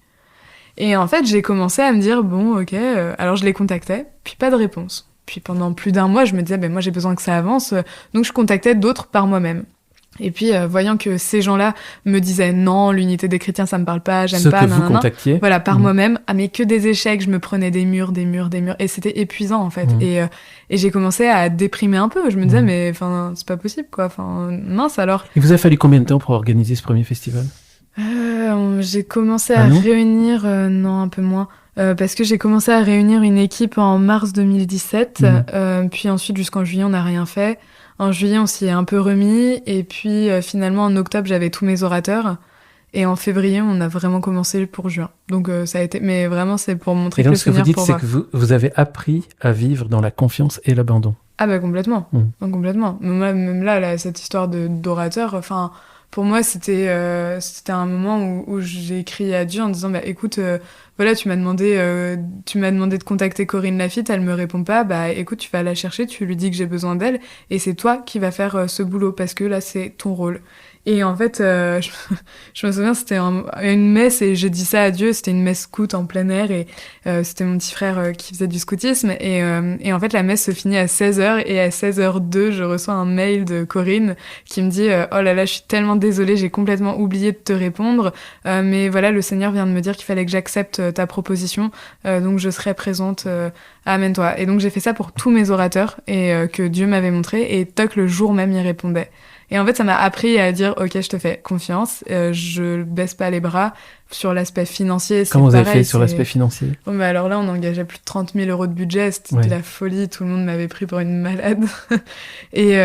Et en fait, j'ai commencé à me dire « bon, ok », alors je les contactais, puis pas de réponse. Puis pendant plus d'un mois, je me disais « ben moi, j'ai besoin que ça avance », donc je contactais d'autres par moi-même. Et puis, voyant que ces gens-là me disaient non, l'unité des chrétiens, ça me parle pas, j'aime pas, vous contactiez. Voilà, par moi-même, mais que des échecs, je me prenais des murs, et c'était épuisant en fait. Et j'ai commencé à déprimer un peu. Je me disais, mais enfin, c'est pas possible quoi. Enfin, mince alors. Il vous a fallu combien de temps pour organiser ce premier festival ? J'ai commencé à réunir, non, un peu moins. Parce que j'ai commencé à réunir une équipe en mars 2017, puis ensuite jusqu'en juillet, on n'a rien fait. En juillet, on s'y est un peu remis, et puis finalement, en octobre, j'avais tous mes orateurs, et en février, on a vraiment commencé pour juin. Donc ça a été... Mais vraiment, c'est pour montrer que le Seigneur... Et donc, ce que vous dites, c'est que vous avez appris à vivre dans la confiance et l'abandon. Ah bah complètement, complètement. Moi, même là, cette histoire d'orateur, enfin... Pour moi, c'était un moment où j'ai crié à Dieu en disant bah écoute, voilà, tu m'as demandé de contacter Corinne Lafitte, elle me répond pas, bah écoute, tu vas la chercher, tu lui dis que j'ai besoin d'elle et c'est toi qui vas faire ce boulot parce que là c'est ton rôle. Et en fait, je me souviens, c'était une messe et j'ai dit ça à Dieu, c'était une messe scout en plein air et c'était mon petit frère qui faisait du scoutisme et en fait la messe se finit à 16h et à 16h02, je reçois un mail de Corinne qui me dit « Oh là là, je suis tellement désolée, j'ai complètement oublié de te répondre, mais voilà, le Seigneur vient de me dire qu'il fallait que j'accepte ta proposition, donc je serai présente, amène-toi ». Et donc j'ai fait ça pour tous mes orateurs et que Dieu m'avait montré et toc, le jour même, il répondait. Et en fait, ça m'a appris à dire, ok, je te fais confiance, je baisse pas les bras. Sur l'aspect financier, c'est Comment vous avez pareil, fait sur l'aspect financier? Bon, bah alors là, on engageait plus de 30 000 euros de budget, c'était Ouais. de la folie, tout le monde m'avait pris pour une malade. Et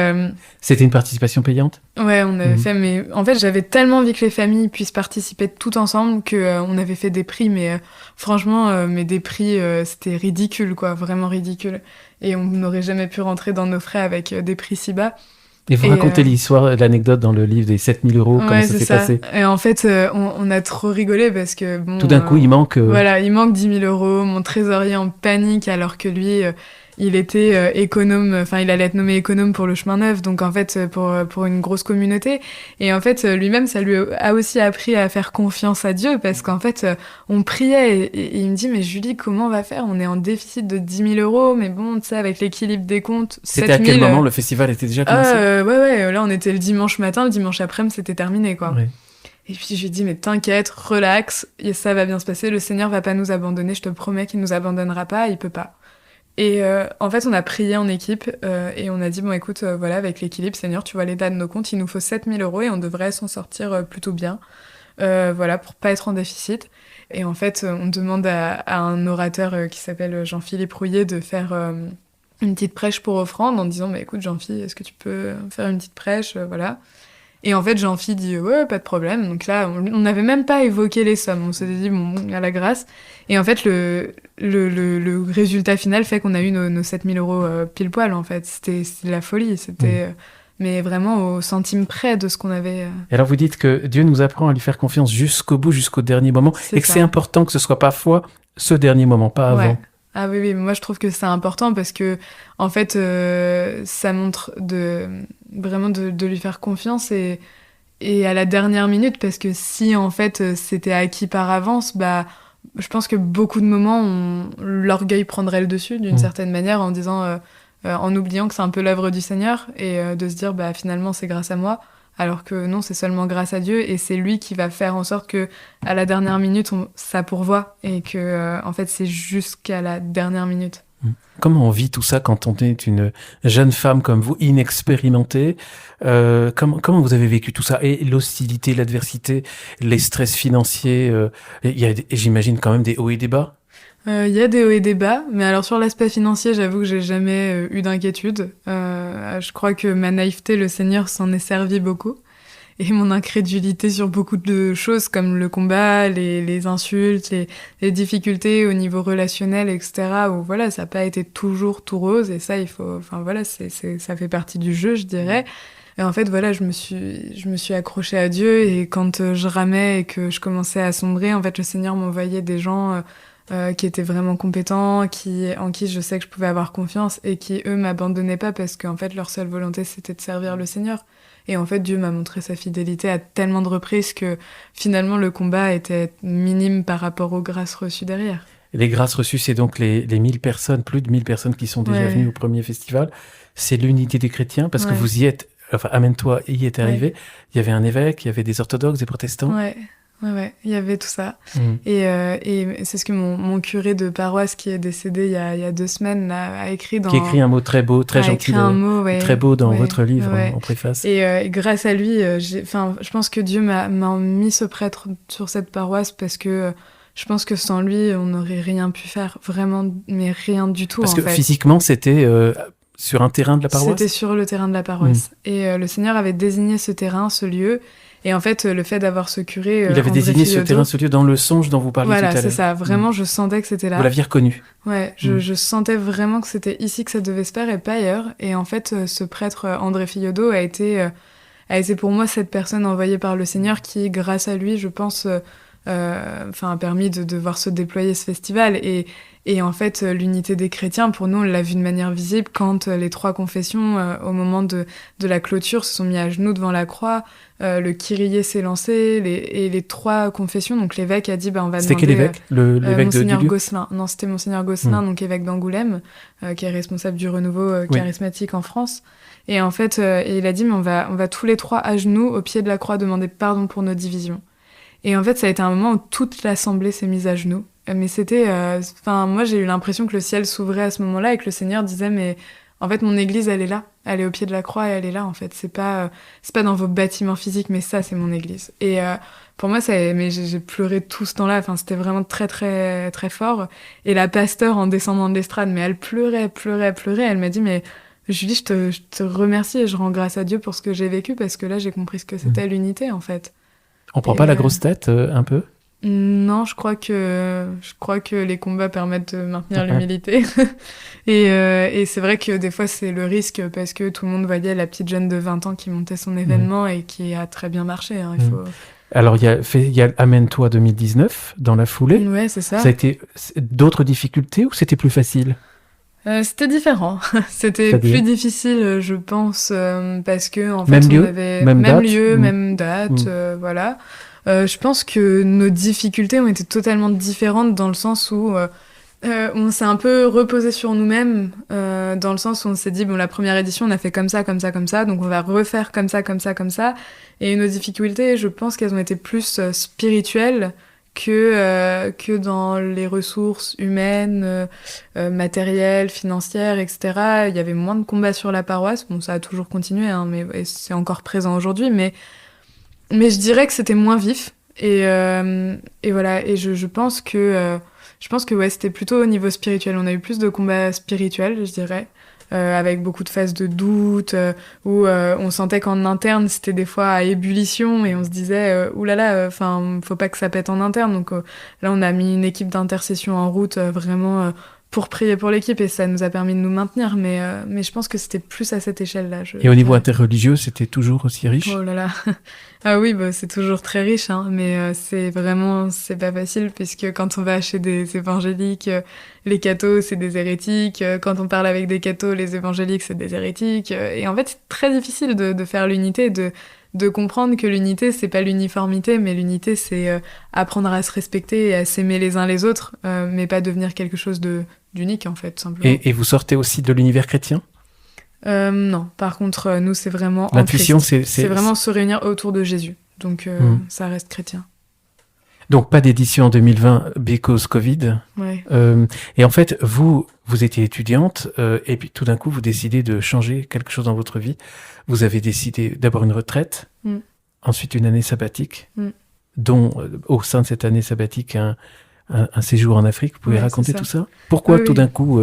C'était une participation payante? ouais, on avait fait, mais en fait, j'avais tellement envie que les familles puissent participer tout ensemble que on avait fait des prix, mais franchement, mais des prix, c'était ridicule, quoi, vraiment ridicule. Et on n'aurait jamais pu rentrer dans nos frais avec des prix si bas. Et vous racontez l'histoire, l'anecdote dans le livre des 7 000 euros, comment ça s'est passé? Et en fait, on a trop rigolé parce que bon. Tout d'un coup, il manque. Voilà, il manque 10 000 euros. Mon trésorier en panique alors que lui, il était économe. Enfin, il allait être nommé économe pour le chemin neuf. Donc en fait, pour une grosse communauté. Et en fait, lui-même, ça lui a aussi appris à faire confiance à Dieu parce qu'en fait, on priait et il me dit mais Julie, comment on va faire? On est en déficit de 10 000 euros, mais bon, tu sais, avec l'équilibre des comptes. C'était à quel moment le festival était déjà commencé? Ouais. Là, on était le dimanche matin, le dimanche après-midi, c'était terminé, quoi. Ouais. Et puis je lui ai dit, mais t'inquiète, relax, ça va bien se passer, le Seigneur va pas nous abandonner, je te promets qu'il nous abandonnera pas, il peut pas. Et en fait, on a prié en équipe et on a dit, bon écoute, voilà, avec l'équilibre, Seigneur, tu vois l'état de nos comptes, il nous faut 7 000 euros et on devrait s'en sortir plutôt bien, voilà, pour pas être en déficit. Et en fait, on demande à un orateur qui s'appelle Jean-Philippe Rouillet de faire une petite prêche pour offrande en disant, mais écoute Jean-Philippe, est-ce que tu peux faire une petite prêche, voilà. Et en fait, Jean-Phi dit ouais, pas de problème. Donc là, on n'avait même pas évoqué les sommes. On s'était dit bon, à la grâce. Et en fait, le résultat final fait qu'on a eu nos 7 000 euros pile poil. En fait, c'était la folie. C'était mais vraiment au centime près de ce qu'on avait. Et alors vous dites que Dieu nous apprend à lui faire confiance jusqu'au bout, jusqu'au dernier moment, et que c'est important que ce soit parfois ce dernier moment, pas avant. Ah oui, moi je trouve que c'est important parce que en fait ça montre vraiment de lui faire confiance et à la dernière minute parce que si en fait c'était acquis par avance, bah je pense que beaucoup de moments l'orgueil prendrait le dessus d'une certaine manière en disant en oubliant que c'est un peu l'œuvre du Seigneur et de se dire bah finalement c'est grâce à moi. Alors que non, c'est seulement grâce à Dieu et c'est lui qui va faire en sorte que à la dernière minute, ça pourvoit et que en fait, c'est jusqu'à la dernière minute. Comment on vit tout ça quand on est une jeune femme comme vous, inexpérimentée? Comment vous avez vécu tout ça? Et l'hostilité, l'adversité, les stress financiers, il y a, j'imagine, quand même des hauts et des bas? Il y a des hauts et des bas, mais alors sur l'aspect financier, j'avoue que j'ai jamais eu d'inquiétude. Je crois que ma naïveté, le Seigneur s'en est servi beaucoup. Et mon incrédulité sur beaucoup de choses comme le combat, les insultes, les difficultés au niveau relationnel, etc. Où voilà, ça n'a pas été toujours tout rose et ça, il faut, enfin voilà, ça fait partie du jeu, je dirais. Et en fait, voilà, je me suis accrochée à Dieu et quand je ramais et que je commençais à sombrer, en fait, le Seigneur m'envoyait des gens qui étaient vraiment compétents, en qui je sais que je pouvais avoir confiance et qui, eux, m'abandonnaient pas parce qu'en fait, leur seule volonté, c'était de servir le Seigneur. Et en fait, Dieu m'a montré sa fidélité à tellement de reprises que finalement, le combat était minime par rapport aux grâces reçues derrière. Et les grâces reçues, c'est donc les 1000 personnes, plus de 1000 personnes qui sont déjà venues au premier festival. C'est l'unité des chrétiens parce que vous y êtes, enfin, Amène-toi y est arrivé. Il y avait un évêque, il y avait des orthodoxes, des protestants. Ouais, il y avait tout ça. Et c'est ce que mon curé de paroisse qui est décédé il y a 2 semaines a écrit dans... Qui écrit un mot très beau, très gentil, très beau dans votre livre en préface. Et grâce à lui, je pense que Dieu m'a mis ce prêtre sur cette paroisse parce que je pense que sans lui, on n'aurait rien pu faire, vraiment, mais rien du tout. Parce que physiquement, c'était sur un terrain de la paroisse? C'était sur le terrain de la paroisse. Et le Seigneur avait désigné ce terrain, ce lieu. Et en fait, le fait d'avoir ce curé... il avait désigné ce terrain, ce lieu dans le songe dont vous parliez tout à l'heure. Voilà, c'est ça. Vraiment, je sentais que c'était là. Vous l'aviez reconnu? Ouais, je sentais vraiment que c'était ici que ça devait se faire et pas ailleurs. Et en fait, ce prêtre André Fillodot a été pour moi cette personne envoyée par le Seigneur qui, grâce à lui, je pense, a permis de voir se déployer ce festival. Et en fait, l'unité des chrétiens, pour nous, on l'a vu de manière visible quand les 3 confessions, au moment de la clôture, se sont mis à genoux devant la croix. Le Kyrie s'est lancé, et les 3 confessions, donc l'évêque a dit, on va demander... C'était quel évêque? L'évêque de Monseigneur Gosselin. Non, c'était Monseigneur Gosselin, donc évêque d'Angoulême, qui est responsable du renouveau charismatique en France. Et en fait, il a dit, mais on va tous les 3 à genoux, au pied de la croix, demander pardon pour nos divisions. Et en fait, ça a été un moment où toute l'assemblée s'est mise à genoux. Mais c'était... moi, j'ai eu l'impression que le ciel s'ouvrait à ce moment-là et que le Seigneur disait, mais En fait, mon église, elle est là. Elle est au pied de la croix et elle est là, en fait. C'est pas dans vos bâtiments physiques, mais ça, c'est mon église. Et pour moi, mais j'ai pleuré tout ce temps-là. Enfin, c'était vraiment très, très, très fort. Et la pasteur, en descendant de l'estrade, mais elle pleurait. Elle m'a dit, mais Julie, je te remercie et je rends grâce à Dieu pour ce que j'ai vécu, parce que là, j'ai compris ce que c'était l'unité, en fait. On prend pas la grosse tête, un peu? Non, je crois que les combats permettent de maintenir l'humilité. Et c'est vrai que des fois, c'est le risque, parce que tout le monde voyait la petite jeune de 20 ans qui montait son événement et qui a très bien marché. Hein, il faut... Alors, il y a Amène-toi 2019 dans la foulée. Ouais, c'est ça. Ça a été d'autres difficultés ou c'était plus facile? C'était différent. C'était plus difficile, je pense, parce que en fait, même lieu, on avait même date, lieu, même date, voilà. Je pense que nos difficultés ont été totalement différentes, dans le sens où on s'est un peu reposé sur nous-mêmes, dans le sens où on s'est dit, bon, la première édition, on a fait comme ça, donc on va refaire comme ça. Et nos difficultés, je pense qu'elles ont été plus spirituelles que dans les ressources humaines, matérielles, financières, etc. Il y avait moins de combats sur la paroisse. Bon, ça a toujours continué, hein, et c'est encore présent aujourd'hui, mais je dirais que c'était moins vif. Et voilà. Et je pense que ouais, c'était plutôt au niveau spirituel. On a eu plus de combats spirituels, je dirais. Avec beaucoup de phases de doute, où on sentait qu'en interne, c'était des fois à ébullition, et on se disait, oulala, faut pas que ça pète en interne. Donc là, on a mis une équipe d'intercession en route, vraiment pour prier pour l'équipe, et ça nous a permis de nous maintenir. Mais je pense que c'était plus à cette échelle-là. Et au niveau interreligieux, c'était toujours aussi riche? Oh là là. Ah oui, c'est toujours très riche, hein, mais c'est pas facile, puisque quand on va chez des évangéliques, les cathos, c'est des hérétiques. Quand on parle avec des cathos, les évangéliques, c'est des hérétiques. Et en fait, c'est très difficile de faire l'unité, de comprendre que l'unité, c'est pas l'uniformité, mais l'unité, c'est apprendre à se respecter et à s'aimer les uns les autres, mais pas devenir quelque chose d'unique, en fait, simplement. Et vous sortez aussi de l'univers chrétien? Non, par contre, nous, c'est vraiment l'intuition, c'est vraiment se réunir autour de Jésus. Donc, ça reste chrétien. Donc, pas d'édition en 2020, because Covid. Ouais. Et en fait, vous étiez étudiante, et puis tout d'un coup, vous décidez de changer quelque chose dans votre vie. Vous avez décidé d'abord une retraite, ensuite une année sabbatique, dont, au sein de cette année sabbatique, un séjour en Afrique. Vous pouvez raconter tout ça? Pourquoi tout d'un coup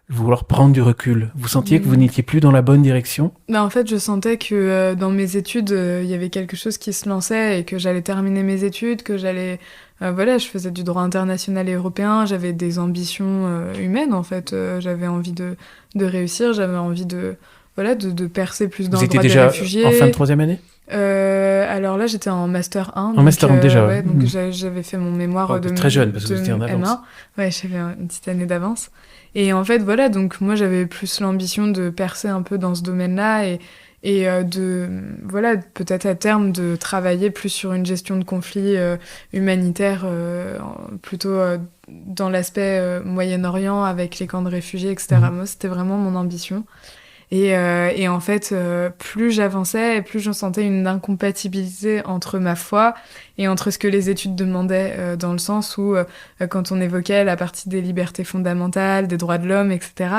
vouloir prendre du recul? Vous sentiez que vous n'étiez plus dans la bonne direction? En fait, je sentais que dans mes études, il y avait quelque chose qui se lançait, et que j'allais terminer mes études, que j'allais... je faisais du droit international et européen, j'avais des ambitions humaines, en fait. J'avais envie de réussir, j'avais envie de percer plus dans le droit des réfugiés. Vous étiez déjà en fin de troisième année? Alors là, j'étais en Master 1. En Master 1 déjà, ouais. Donc j'avais fait mon mémoire très jeune, parce que vous étiez en avance. M1. Ouais, j'avais une petite année d'avance. Et en fait, voilà, donc moi, j'avais plus l'ambition de percer un peu dans ce domaine-là, et peut-être à terme de travailler plus sur une gestion de conflits humanitaires, plutôt dans l'aspect Moyen-Orient, avec les camps de réfugiés, etc. Moi, c'était vraiment mon ambition. Et en fait, plus j'avançais, et plus je sentais une incompatibilité entre ma foi et entre ce que les études demandaient, dans le sens où, quand on évoquait la partie des libertés fondamentales, des droits de l'homme, etc.,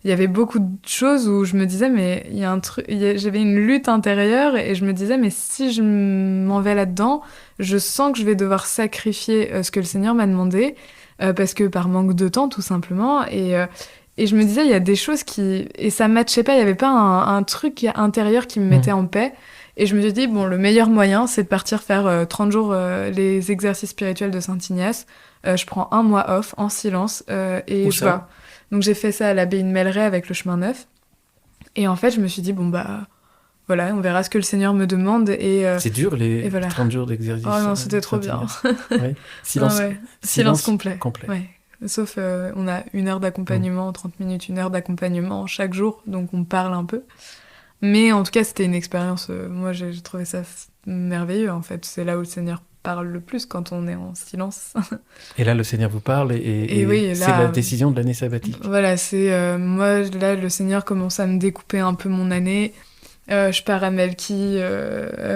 il y avait beaucoup de choses où je me disais, mais il y a un truc, j'avais une lutte intérieure, et je me disais, mais si je m'en vais là-dedans, je sens que je vais devoir sacrifier ce que le Seigneur m'a demandé, parce que par manque de temps, tout simplement, et je me disais, il y a des choses qui... Et ça matchait pas, il y avait pas un truc intérieur qui me mettait en paix. Et je me suis dit, bon, le meilleur moyen, c'est de partir faire 30 jours les exercices spirituels de Saint-Ignace. Je prends un mois off, en silence, et je vais. Donc j'ai fait ça à l'abbaye de Melleray avec le chemin neuf. Et en fait, je me suis dit, bon, voilà, on verra ce que le Seigneur me demande. C'est dur, les 30 jours d'exercice. Oh non, c'était trop bien. Ouais. Silence, silence complet. Ouais. Sauf, on a 1 heure d'accompagnement, 30 minutes, 1 heure d'accompagnement chaque jour, donc on parle un peu. Mais en tout cas, c'était une expérience, moi j'ai trouvé ça merveilleux, en fait. C'est là où le Seigneur parle le plus, quand on est en silence. Et là, le Seigneur vous parle, et oui, c'est la décision de l'année sabbatique. Voilà, c'est moi, là, le Seigneur commence à me découper un peu mon année. Je pars à Melki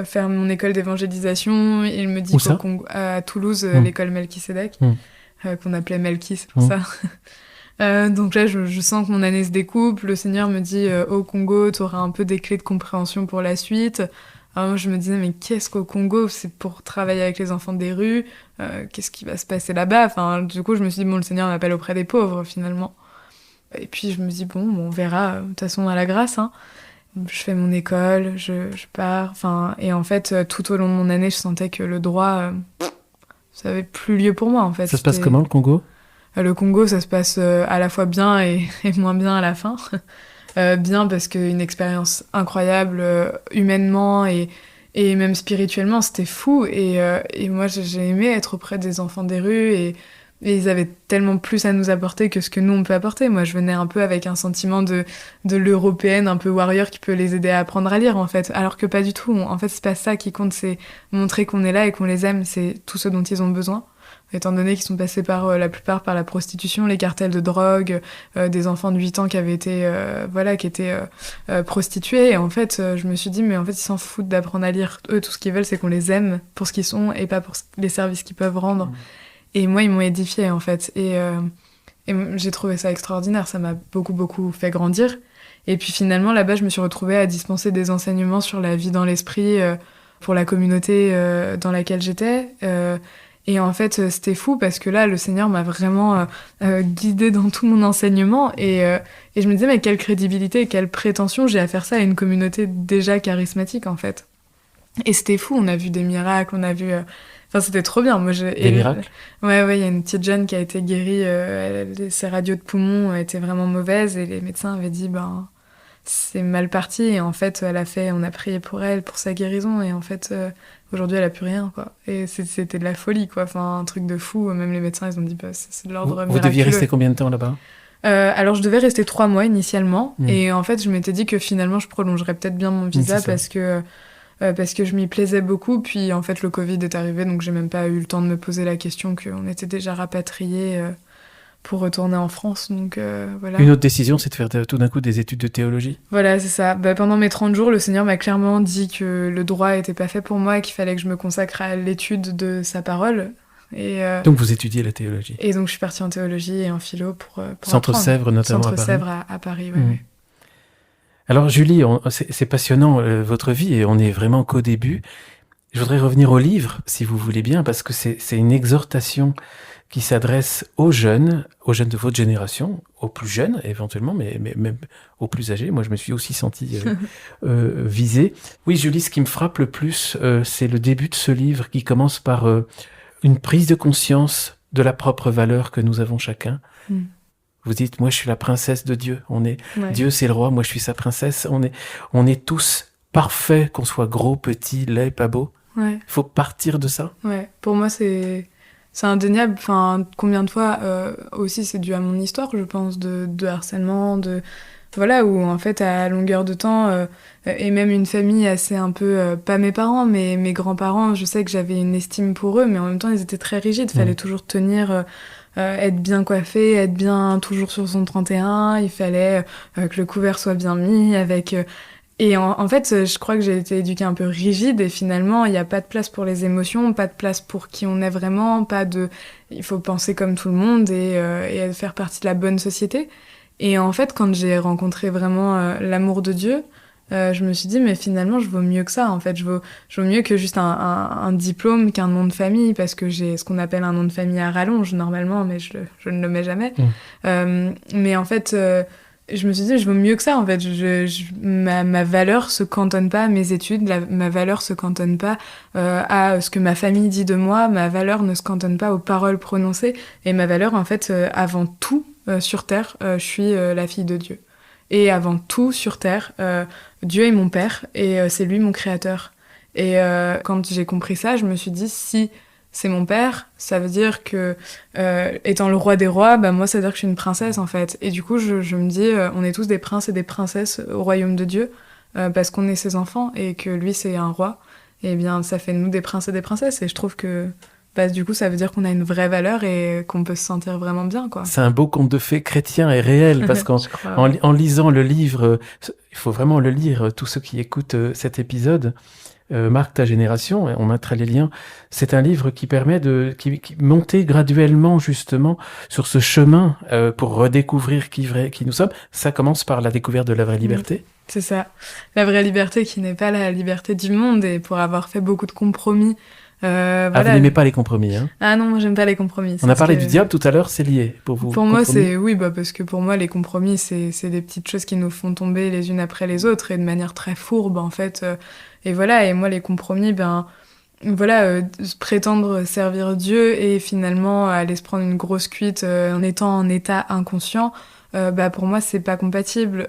faire mon école d'évangélisation. Il me dit à Toulouse, l'école Melchisédek. Qu'on appelait Melki, c'est pour ça. Donc là, je sens que mon année se découpe. Le Seigneur me dit au Congo, tu auras un peu des clés de compréhension pour la suite. Alors moi, je me disais, mais qu'est-ce qu'au Congo? C'est pour travailler avec les enfants des rues. Qu'est-ce qui va se passer là-bas? Enfin, du coup, je me suis dit, bon, le Seigneur m'appelle auprès des pauvres, finalement. Et puis, je me dis, bon, on verra. De toute façon, à la grâce, hein. Je fais mon école, je pars. Enfin, et en fait, tout au long de mon année, je sentais que le droit, ça avait plus lieu pour moi, en fait. Ça se passe comment, le Congo? Le Congo, ça se passe à la fois bien et moins bien à la fin. Bien parce qu'une expérience incroyable humainement et même spirituellement, c'était fou. Et moi, j'ai aimé être auprès des enfants des rues et ils avaient tellement plus à nous apporter que ce que nous, on peut apporter. Moi, je venais un peu avec un sentiment de l'européenne un peu warrior qui peut les aider à apprendre à lire, en fait. Alors que pas du tout. En fait, c'est pas ça qui compte, c'est montrer qu'on est là et qu'on les aime. C'est tout ce dont ils ont besoin. Étant donné qu'ils sont passés par la plupart par la prostitution, les cartels de drogue, des enfants de 8 ans qui avaient été qui étaient prostitués. Et en fait, je me suis dit mais en fait, ils s'en foutent d'apprendre à lire. Eux, tout ce qu'ils veulent, c'est qu'on les aime pour ce qu'ils sont et pas pour les services qu'ils peuvent rendre. Et moi, ils m'ont édifiée en fait. Et j'ai trouvé ça extraordinaire. Ça m'a beaucoup fait grandir. Et puis finalement, là-bas, je me suis retrouvée à dispenser des enseignements sur la vie dans l'esprit pour la communauté dans laquelle j'étais. Et en fait, c'était fou parce que là, le Seigneur m'a vraiment guidée dans tout mon enseignement. Et je me disais, mais quelle crédibilité, quelle prétention j'ai à faire ça à une communauté déjà charismatique, en fait. Et c'était fou, on a vu des miracles, on a vu... Enfin, c'était trop bien. Moi, Des miracles? Ouais, il y a une petite jeune qui a été guérie. Ses radios de poumons étaient vraiment mauvaises et les médecins avaient dit, c'est mal parti. Et en fait, on a prié pour elle, pour sa guérison. Et en fait... Aujourd'hui, elle a plus rien, quoi. Et c'était de la folie, quoi. Enfin, un truc de fou. Même les médecins, ils ont dit, c'est de l'ordre miraculeux. Vous deviez rester combien de temps là-bas? Alors, je devais rester 3 mois initialement. Et en fait, je m'étais dit que finalement, je prolongerais peut-être bien mon visa parce que je m'y plaisais beaucoup. Puis, en fait, le Covid est arrivé, donc j'ai même pas eu le temps de me poser la question qu'on était déjà rapatriés pour retourner en France. Donc, voilà. Une autre décision, c'est de faire tout d'un coup des études de théologie? Voilà, c'est ça. Pendant mes 30 jours, le Seigneur m'a clairement dit que le droit était pas fait pour moi, qu'il fallait que je me consacre à l'étude de sa parole. Donc vous étudiez la théologie? Et donc je suis partie en théologie et en philo pour Centre-Sèvres notamment à Paris? Centre-Sèvres à Paris, oui. Alors Julie, c'est passionnant votre vie et on est vraiment qu'au début. Je voudrais revenir au livre, si vous voulez bien, parce que c'est une exhortation qui s'adresse aux jeunes de votre génération, aux plus jeunes éventuellement, mais même aux plus âgés. Moi, je me suis aussi senti visé. Oui, Julie, ce qui me frappe le plus, c'est le début de ce livre qui commence par une prise de conscience de la propre valeur que nous avons chacun. Vous dites, moi, je suis la princesse de Dieu. Dieu, c'est le roi. Moi, je suis sa princesse. On est tous parfaits, qu'on soit gros, petit, laid, pas beau. Il faut partir de ça. Ouais. Pour moi, c'est indéniable. Enfin, combien de fois aussi, c'est dû à mon histoire, je pense, de harcèlement, où en fait, à longueur de temps, et même une famille assez un peu, pas mes parents, mais mes grands-parents, je sais que j'avais une estime pour eux, mais en même temps, ils étaient très rigides. Fallait toujours tenir... être bien coiffé, être bien toujours sur son 31, il fallait que le couvert soit bien mis avec... Et en fait, je crois que j'ai été éduquée un peu rigide et finalement, il n'y a pas de place pour les émotions, pas de place pour qui on est vraiment, il faut penser comme tout le monde et faire partie de la bonne société. Et en fait, quand j'ai rencontré vraiment l'amour de Dieu, je me suis dit, mais finalement, je vaux mieux que ça, en fait. Je vaux mieux que juste un diplôme, qu'un nom de famille, parce que j'ai ce qu'on appelle un nom de famille à rallonge, normalement, mais je ne le mets jamais. Mais en fait, je me suis dit, je vaux mieux que ça, en fait. Ma valeur se cantonne pas à mes études, ma valeur se cantonne pas à ce que ma famille dit de moi, ma valeur ne se cantonne pas aux paroles prononcées, et ma valeur, en fait, avant tout, sur Terre, je suis la fille de Dieu. Et avant tout, sur Terre, Dieu est mon Père et c'est lui mon Créateur. Et quand j'ai compris ça, je me suis dit, si c'est mon Père, ça veut dire que, étant le roi des rois, moi, ça veut dire que je suis une princesse, en fait. Et du coup, je me dis, on est tous des princes et des princesses au royaume de Dieu, parce qu'on est ses enfants et que lui, c'est un roi. Et bien, ça fait de nous des princes et des princesses. Et je trouve que... du coup, ça veut dire qu'on a une vraie valeur et qu'on peut se sentir vraiment bien, quoi. C'est un beau conte de fées chrétien et réel, parce qu'en lisant le livre, il faut vraiment le lire, tous ceux qui écoutent cet épisode, Marque ta génération, on mettra les liens. C'est un livre qui permet de monter graduellement justement sur ce chemin pour redécouvrir qui nous sommes. Ça commence par la découverte de la vraie liberté. C'est ça. La vraie liberté qui n'est pas la liberté du monde, et pour avoir fait beaucoup de compromis. Voilà. Ah, vous n'aimez pas les compromis, hein? Ah non, moi j'aime pas les compromis. On a parlé du diable tout à l'heure, c'est lié pour vous? Pour moi, parce que pour moi, les compromis, c'est des petites choses qui nous font tomber les unes après les autres, et de manière très fourbe, en fait. Et voilà, et moi, les compromis, prétendre servir Dieu et finalement aller se prendre une grosse cuite en étant en état inconscient, pour moi c'est pas compatible.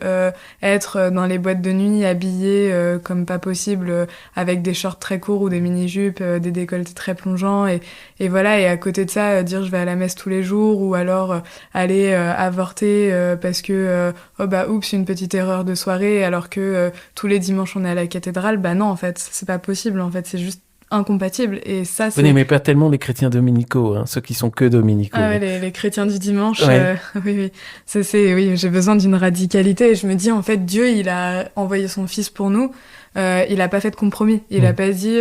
Être dans les boîtes de nuit habillé comme pas possible, avec des shorts très courts ou des mini-jupes, des décolletés très plongeants, et voilà, et à côté de ça dire je vais à la messe tous les jours, ou alors aller avorter parce que oups, une petite erreur de soirée, alors que tous les dimanches on est à la cathédrale, non, en fait c'est pas possible, en fait c'est juste incompatible. Et ça, c'est... Vous n'aimez pas tellement les chrétiens dominicaux, hein, ceux qui sont que dominicaux. Ah ouais, les chrétiens du dimanche, ouais. Oui. Oui, j'ai besoin d'une radicalité. Et je me dis, en fait, Dieu, il a envoyé son fils pour nous. Il a pas fait de compromis. Il a pas dit,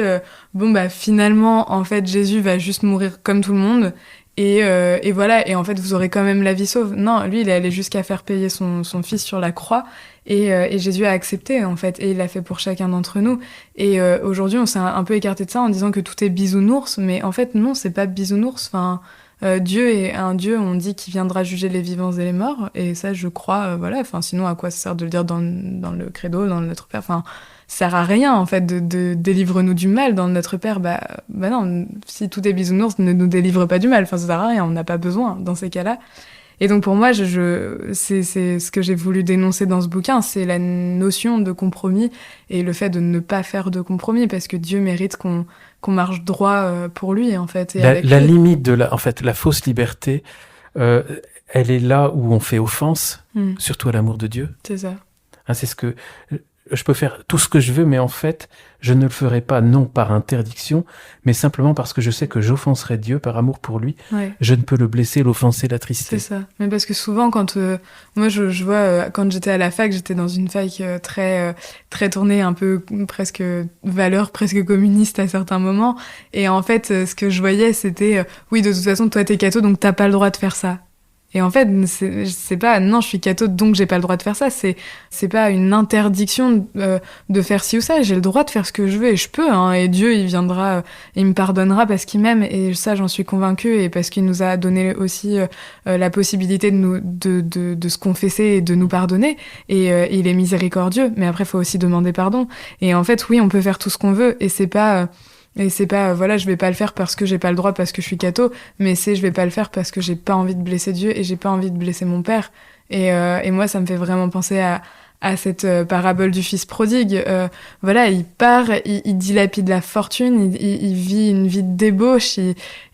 finalement, en fait, Jésus va juste mourir comme tout le monde. Et voilà, et en fait vous aurez quand même la vie sauve. Non, lui il est allé jusqu'à faire payer son fils sur la croix, et Jésus a accepté, en fait, et il l'a fait pour chacun d'entre nous. Et aujourd'hui on s'est un peu écarté de ça en disant que tout est bisounours, mais en fait non, c'est pas bisounours. Enfin, Dieu est un Dieu, on dit, qui viendra juger les vivants et les morts, et ça je crois, sinon à quoi ça sert de le dire dans le credo, dans le Notre Père, ça sert à rien, en fait, de délivre-nous du mal dans Notre Père. Non, si tout est bisounours, ne nous délivre pas du mal. Ça sert à rien, on n'a pas besoin dans ces cas-là. Et donc pour moi, c'est ce que j'ai voulu dénoncer dans ce bouquin, c'est la notion de compromis et le fait de ne pas faire de compromis, parce que Dieu mérite qu'on marche droit pour lui, en fait. Et la limite de la fausse liberté, elle est là où on fait offense, surtout à l'amour de Dieu. C'est ça. Hein, c'est ce que... Je peux faire tout ce que je veux, mais en fait, je ne le ferai pas, non par interdiction, mais simplement parce que je sais que j'offenserai Dieu par amour pour lui. Ouais. Je ne peux le blesser, l'offenser, l'attrister. C'est ça. Mais parce que souvent, quand moi, je vois, quand j'étais à la fac, j'étais dans une fac très tournée, un peu presque valeurs, presque communiste à certains moments. Et en fait, ce que je voyais, c'était, oui, de toute façon, toi, t'es catho, donc t'as pas le droit de faire ça. Et en fait, c'est pas, non, je suis catho, donc j'ai pas le droit de faire ça. C'est pas une interdiction de faire ci ou ça. J'ai le droit de faire ce que je veux, et je peux, hein. Et Dieu, il viendra, il me pardonnera parce qu'il m'aime, et ça, j'en suis convaincue, et parce qu'il nous a donné aussi la possibilité de se confesser et de nous pardonner. Et il est miséricordieux. Mais après, il faut aussi demander pardon. Et en fait, oui, on peut faire tout ce qu'on veut, et c'est pas, je vais pas le faire parce que j'ai pas le droit, parce que je suis catho, mais je vais pas le faire parce que j'ai pas envie de blesser Dieu, et j'ai pas envie de blesser mon père. Et moi, ça me fait vraiment penser à cette parabole du fils prodigue. Il part, il dilapide la fortune, il vit une vie de débauche,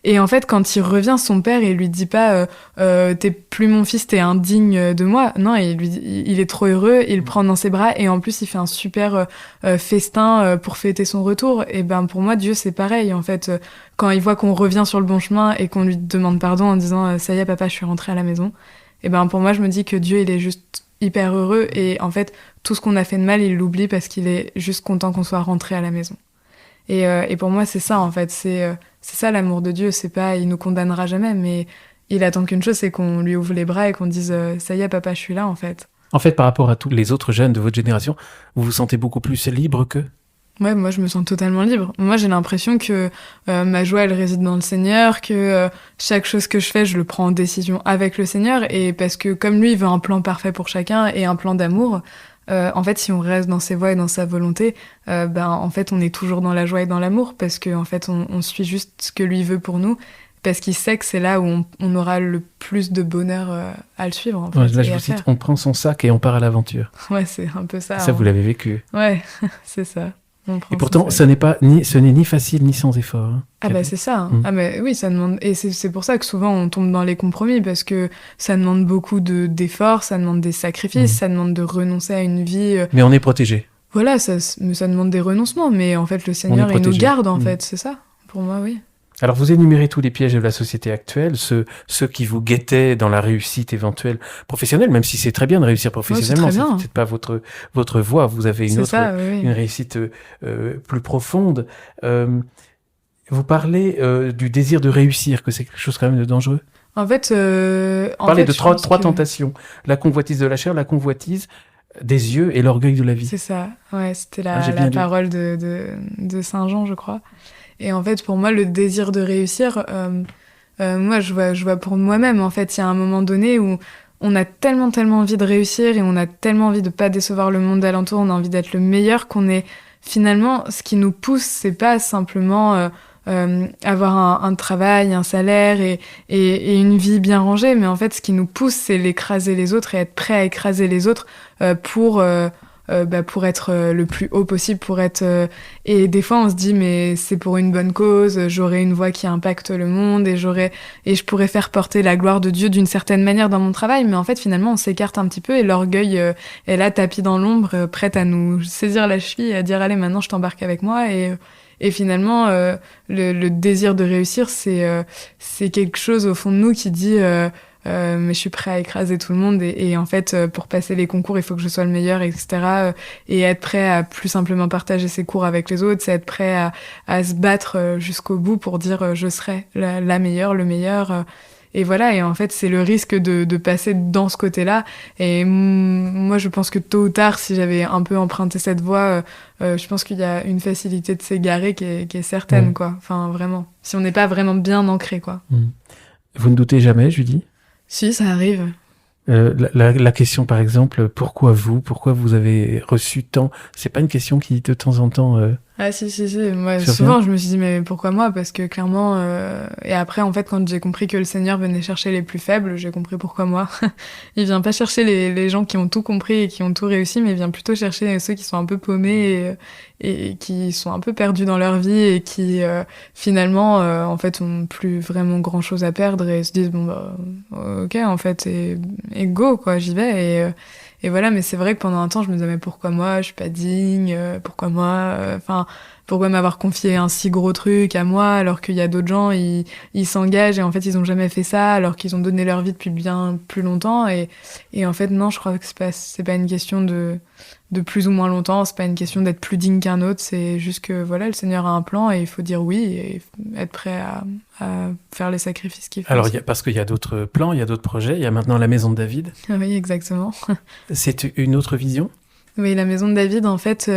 et en fait, quand il revient, son père, il lui dit pas t'es plus mon fils, t'es indigne de moi. Non, il est trop heureux, il le prend dans ses bras, et en plus, il fait un super festin pour fêter son retour. Et pour moi, Dieu, c'est pareil, en fait. Quand il voit qu'on revient sur le bon chemin et qu'on lui demande pardon en disant ça y est, papa, je suis rentrée à la maison, et pour moi, je me dis que Dieu, il est juste hyper heureux, et en fait tout ce qu'on a fait de mal, il l'oublie parce qu'il est juste content qu'on soit rentré à la maison. Et pour moi, c'est ça, en fait, c'est ça l'amour de Dieu. C'est pas, il nous condamnera jamais, mais il attend qu'une chose, c'est qu'on lui ouvre les bras et qu'on dise ça y est, papa, je suis là, en fait. En fait, par rapport à tous les autres jeunes de votre génération, vous vous sentez beaucoup plus libre qu'eux? Ouais, moi je me sens totalement libre. Moi j'ai l'impression que ma joie elle réside dans le Seigneur, que chaque chose que je fais je le prends en décision avec le Seigneur, et parce que comme lui il veut un plan parfait pour chacun et un plan d'amour, en fait si on reste dans ses voies et dans sa volonté, en fait on est toujours dans la joie et dans l'amour, parce que en fait on suit juste ce que lui veut pour nous, parce qu'il sait que c'est là où on aura le plus de bonheur à le suivre, en fait. Ouais, là je vous cite, on prend son sac et on part à l'aventure. Ouais, c'est un peu ça. Ça vous l'avez vécu. Ouais, c'est ça. Et pourtant, ce n'est ni facile ni sans effort. Hein. Ah c'est ça. Hein. Ah mais oui, ça demande, et c'est pour ça que souvent on tombe dans les compromis, parce que ça demande beaucoup d'efforts, ça demande des sacrifices, ça demande de renoncer à une vie. Mais on est protégé. Voilà, ça demande des renoncements, mais en fait le Seigneur il nous garde, en fait, c'est ça. Pour moi, oui. Alors, vous énumérez tous les pièges de la société actuelle, ceux qui vous guettaient dans la réussite éventuelle professionnelle, même si c'est très bien de réussir professionnellement, c'est c'est peut-être pas votre voie, vous avez une oui. réussite plus profonde. Vous parlez du désir de réussir, que c'est quelque chose quand même de dangereux. En fait, Parlez de trois tentations. La convoitise de la chair, la convoitise des yeux et l'orgueil de la vie. C'est ça, ouais, c'était la parole de Saint Jean, je crois. Et en fait, pour moi, le désir de réussir, moi, je vois pour moi-même, en fait, il y a un moment donné où on a tellement envie de réussir et on a tellement envie de pas décevoir le monde alentour, on a envie d'être le meilleur qu'on est... Finalement, ce qui nous pousse, c'est pas simplement avoir un travail, un salaire et une vie bien rangée, mais en fait, ce qui nous pousse, c'est l'écraser les autres et être prêt à écraser les autres pour être le plus haut possible, et des fois on se dit mais c'est pour une bonne cause, j'aurai une voix qui impacte le monde et je pourrais faire porter la gloire de Dieu d'une certaine manière dans mon travail, mais en fait finalement on s'écarte un petit peu et l'orgueil est là tapis dans l'ombre, prête à nous saisir la cheville et à dire allez maintenant je t'embarque avec moi et finalement le désir de réussir c'est quelque chose au fond de nous qui dit mais je suis prêt à écraser tout le monde et en fait pour passer les concours il faut que je sois le meilleur, etc. Et être prêt à plus simplement partager ses cours avec les autres, c'est être prêt à se battre jusqu'au bout pour dire je serai la meilleure, le meilleur, et voilà. Et en fait c'est le risque de passer dans ce côté-là, et moi je pense que tôt ou tard si j'avais un peu emprunté cette voie, je pense qu'il y a une facilité de s'égarer qui est certaine, quoi. Enfin vraiment, si on n'est pas vraiment bien ancré, quoi. Vous ne doutez jamais, Julie? Si, ça arrive. La question, par exemple, pourquoi vous avez reçu tant... C'est pas une question qui, de temps en temps... Ah si. Moi, souvent, je me suis dit, mais pourquoi moi? Parce que clairement... Et après, en fait, quand j'ai compris que le Seigneur venait chercher les plus faibles, j'ai compris pourquoi moi. Il vient pas chercher les gens qui ont tout compris et qui ont tout réussi, mais il vient plutôt chercher ceux qui sont un peu paumés et qui sont un peu perdus dans leur vie et qui, finalement, en fait, ont plus vraiment grand-chose à perdre et se disent, bon, bah, ok, en fait, et go, quoi, j'y vais. Et voilà, mais c'est vrai que pendant un temps, je me disais, mais pourquoi moi, je suis pas digne, pourquoi moi, pourquoi m'avoir confié un si gros truc à moi, alors qu'il y a d'autres gens, ils s'engagent et en fait, ils ont jamais fait ça, alors qu'ils ont donné leur vie depuis bien plus longtemps. Et en fait, non, je crois que c'est pas une question de plus ou moins longtemps, c'est pas une question d'être plus digne qu'un autre, c'est juste que voilà, le Seigneur a un plan et il faut dire oui et être prêt à faire les sacrifices qu'il faut. Alors, parce qu'il y a d'autres plans, il y a d'autres projets, il y a maintenant la Maison de David. Oui, exactement. C'est une autre vision? Oui, la Maison de David, en fait,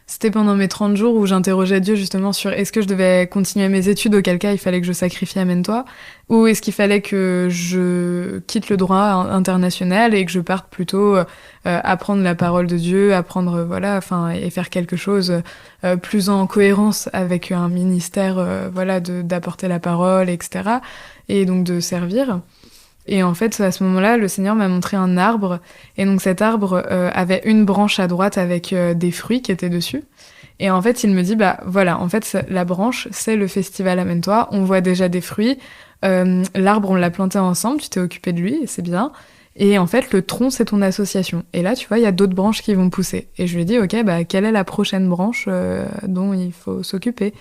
c'était pendant mes 30 jours où j'interrogeais Dieu justement sur est-ce que je devais continuer mes études, auquel cas il fallait que je sacrifie Amène-toi, ou est-ce qu'il fallait que je quitte le droit international et que je parte plutôt apprendre la parole de Dieu, et faire quelque chose plus en cohérence avec un ministère, d'apporter la parole, etc. Et donc de servir. Et en fait, à ce moment-là, le Seigneur m'a montré un arbre. Et donc cet arbre avait une branche à droite avec des fruits qui étaient dessus. Et en fait, il me dit, en fait, la branche, c'est le festival Amène-toi. On voit déjà des fruits. L'arbre, on l'a planté ensemble. Tu t'es occupé de lui, et c'est bien. Et en fait, le tronc, c'est ton association. Et là, tu vois, il y a d'autres branches qui vont pousser. Et je lui ai dit, ok, quelle est la prochaine branche dont il faut s'occuper?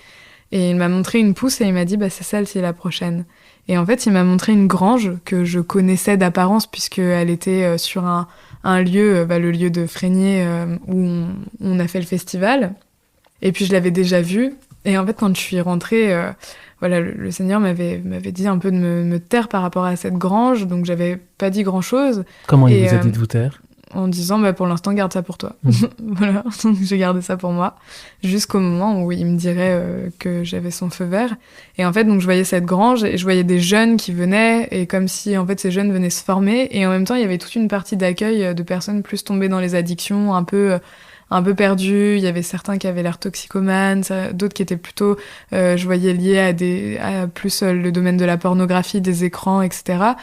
Et il m'a montré une pousse et il m'a dit, c'est celle-ci la prochaine. Et en fait, il m'a montré une grange que je connaissais d'apparence puisqu'elle était sur un lieu, le lieu de Frénier où on a fait le festival. Et puis je l'avais déjà vue. Et en fait, quand je suis rentrée, le Seigneur m'avait dit un peu de me taire par rapport à cette grange. Donc j'avais pas dit grand-chose. Comment il vous a dit de vous taire? En disant, pour l'instant, garde ça pour toi. Voilà, donc j'ai gardé ça pour moi, jusqu'au moment où il me dirait que j'avais son feu vert. Et en fait, donc je voyais cette grange, et je voyais des jeunes qui venaient, et comme si, en fait, ces jeunes venaient se former, et en même temps, il y avait toute une partie d'accueil de personnes plus tombées dans les addictions, un peu perdues. Il y avait certains qui avaient l'air toxicomanes, d'autres qui étaient plutôt, je voyais, liés à plus le domaine de la pornographie, des écrans, etc.,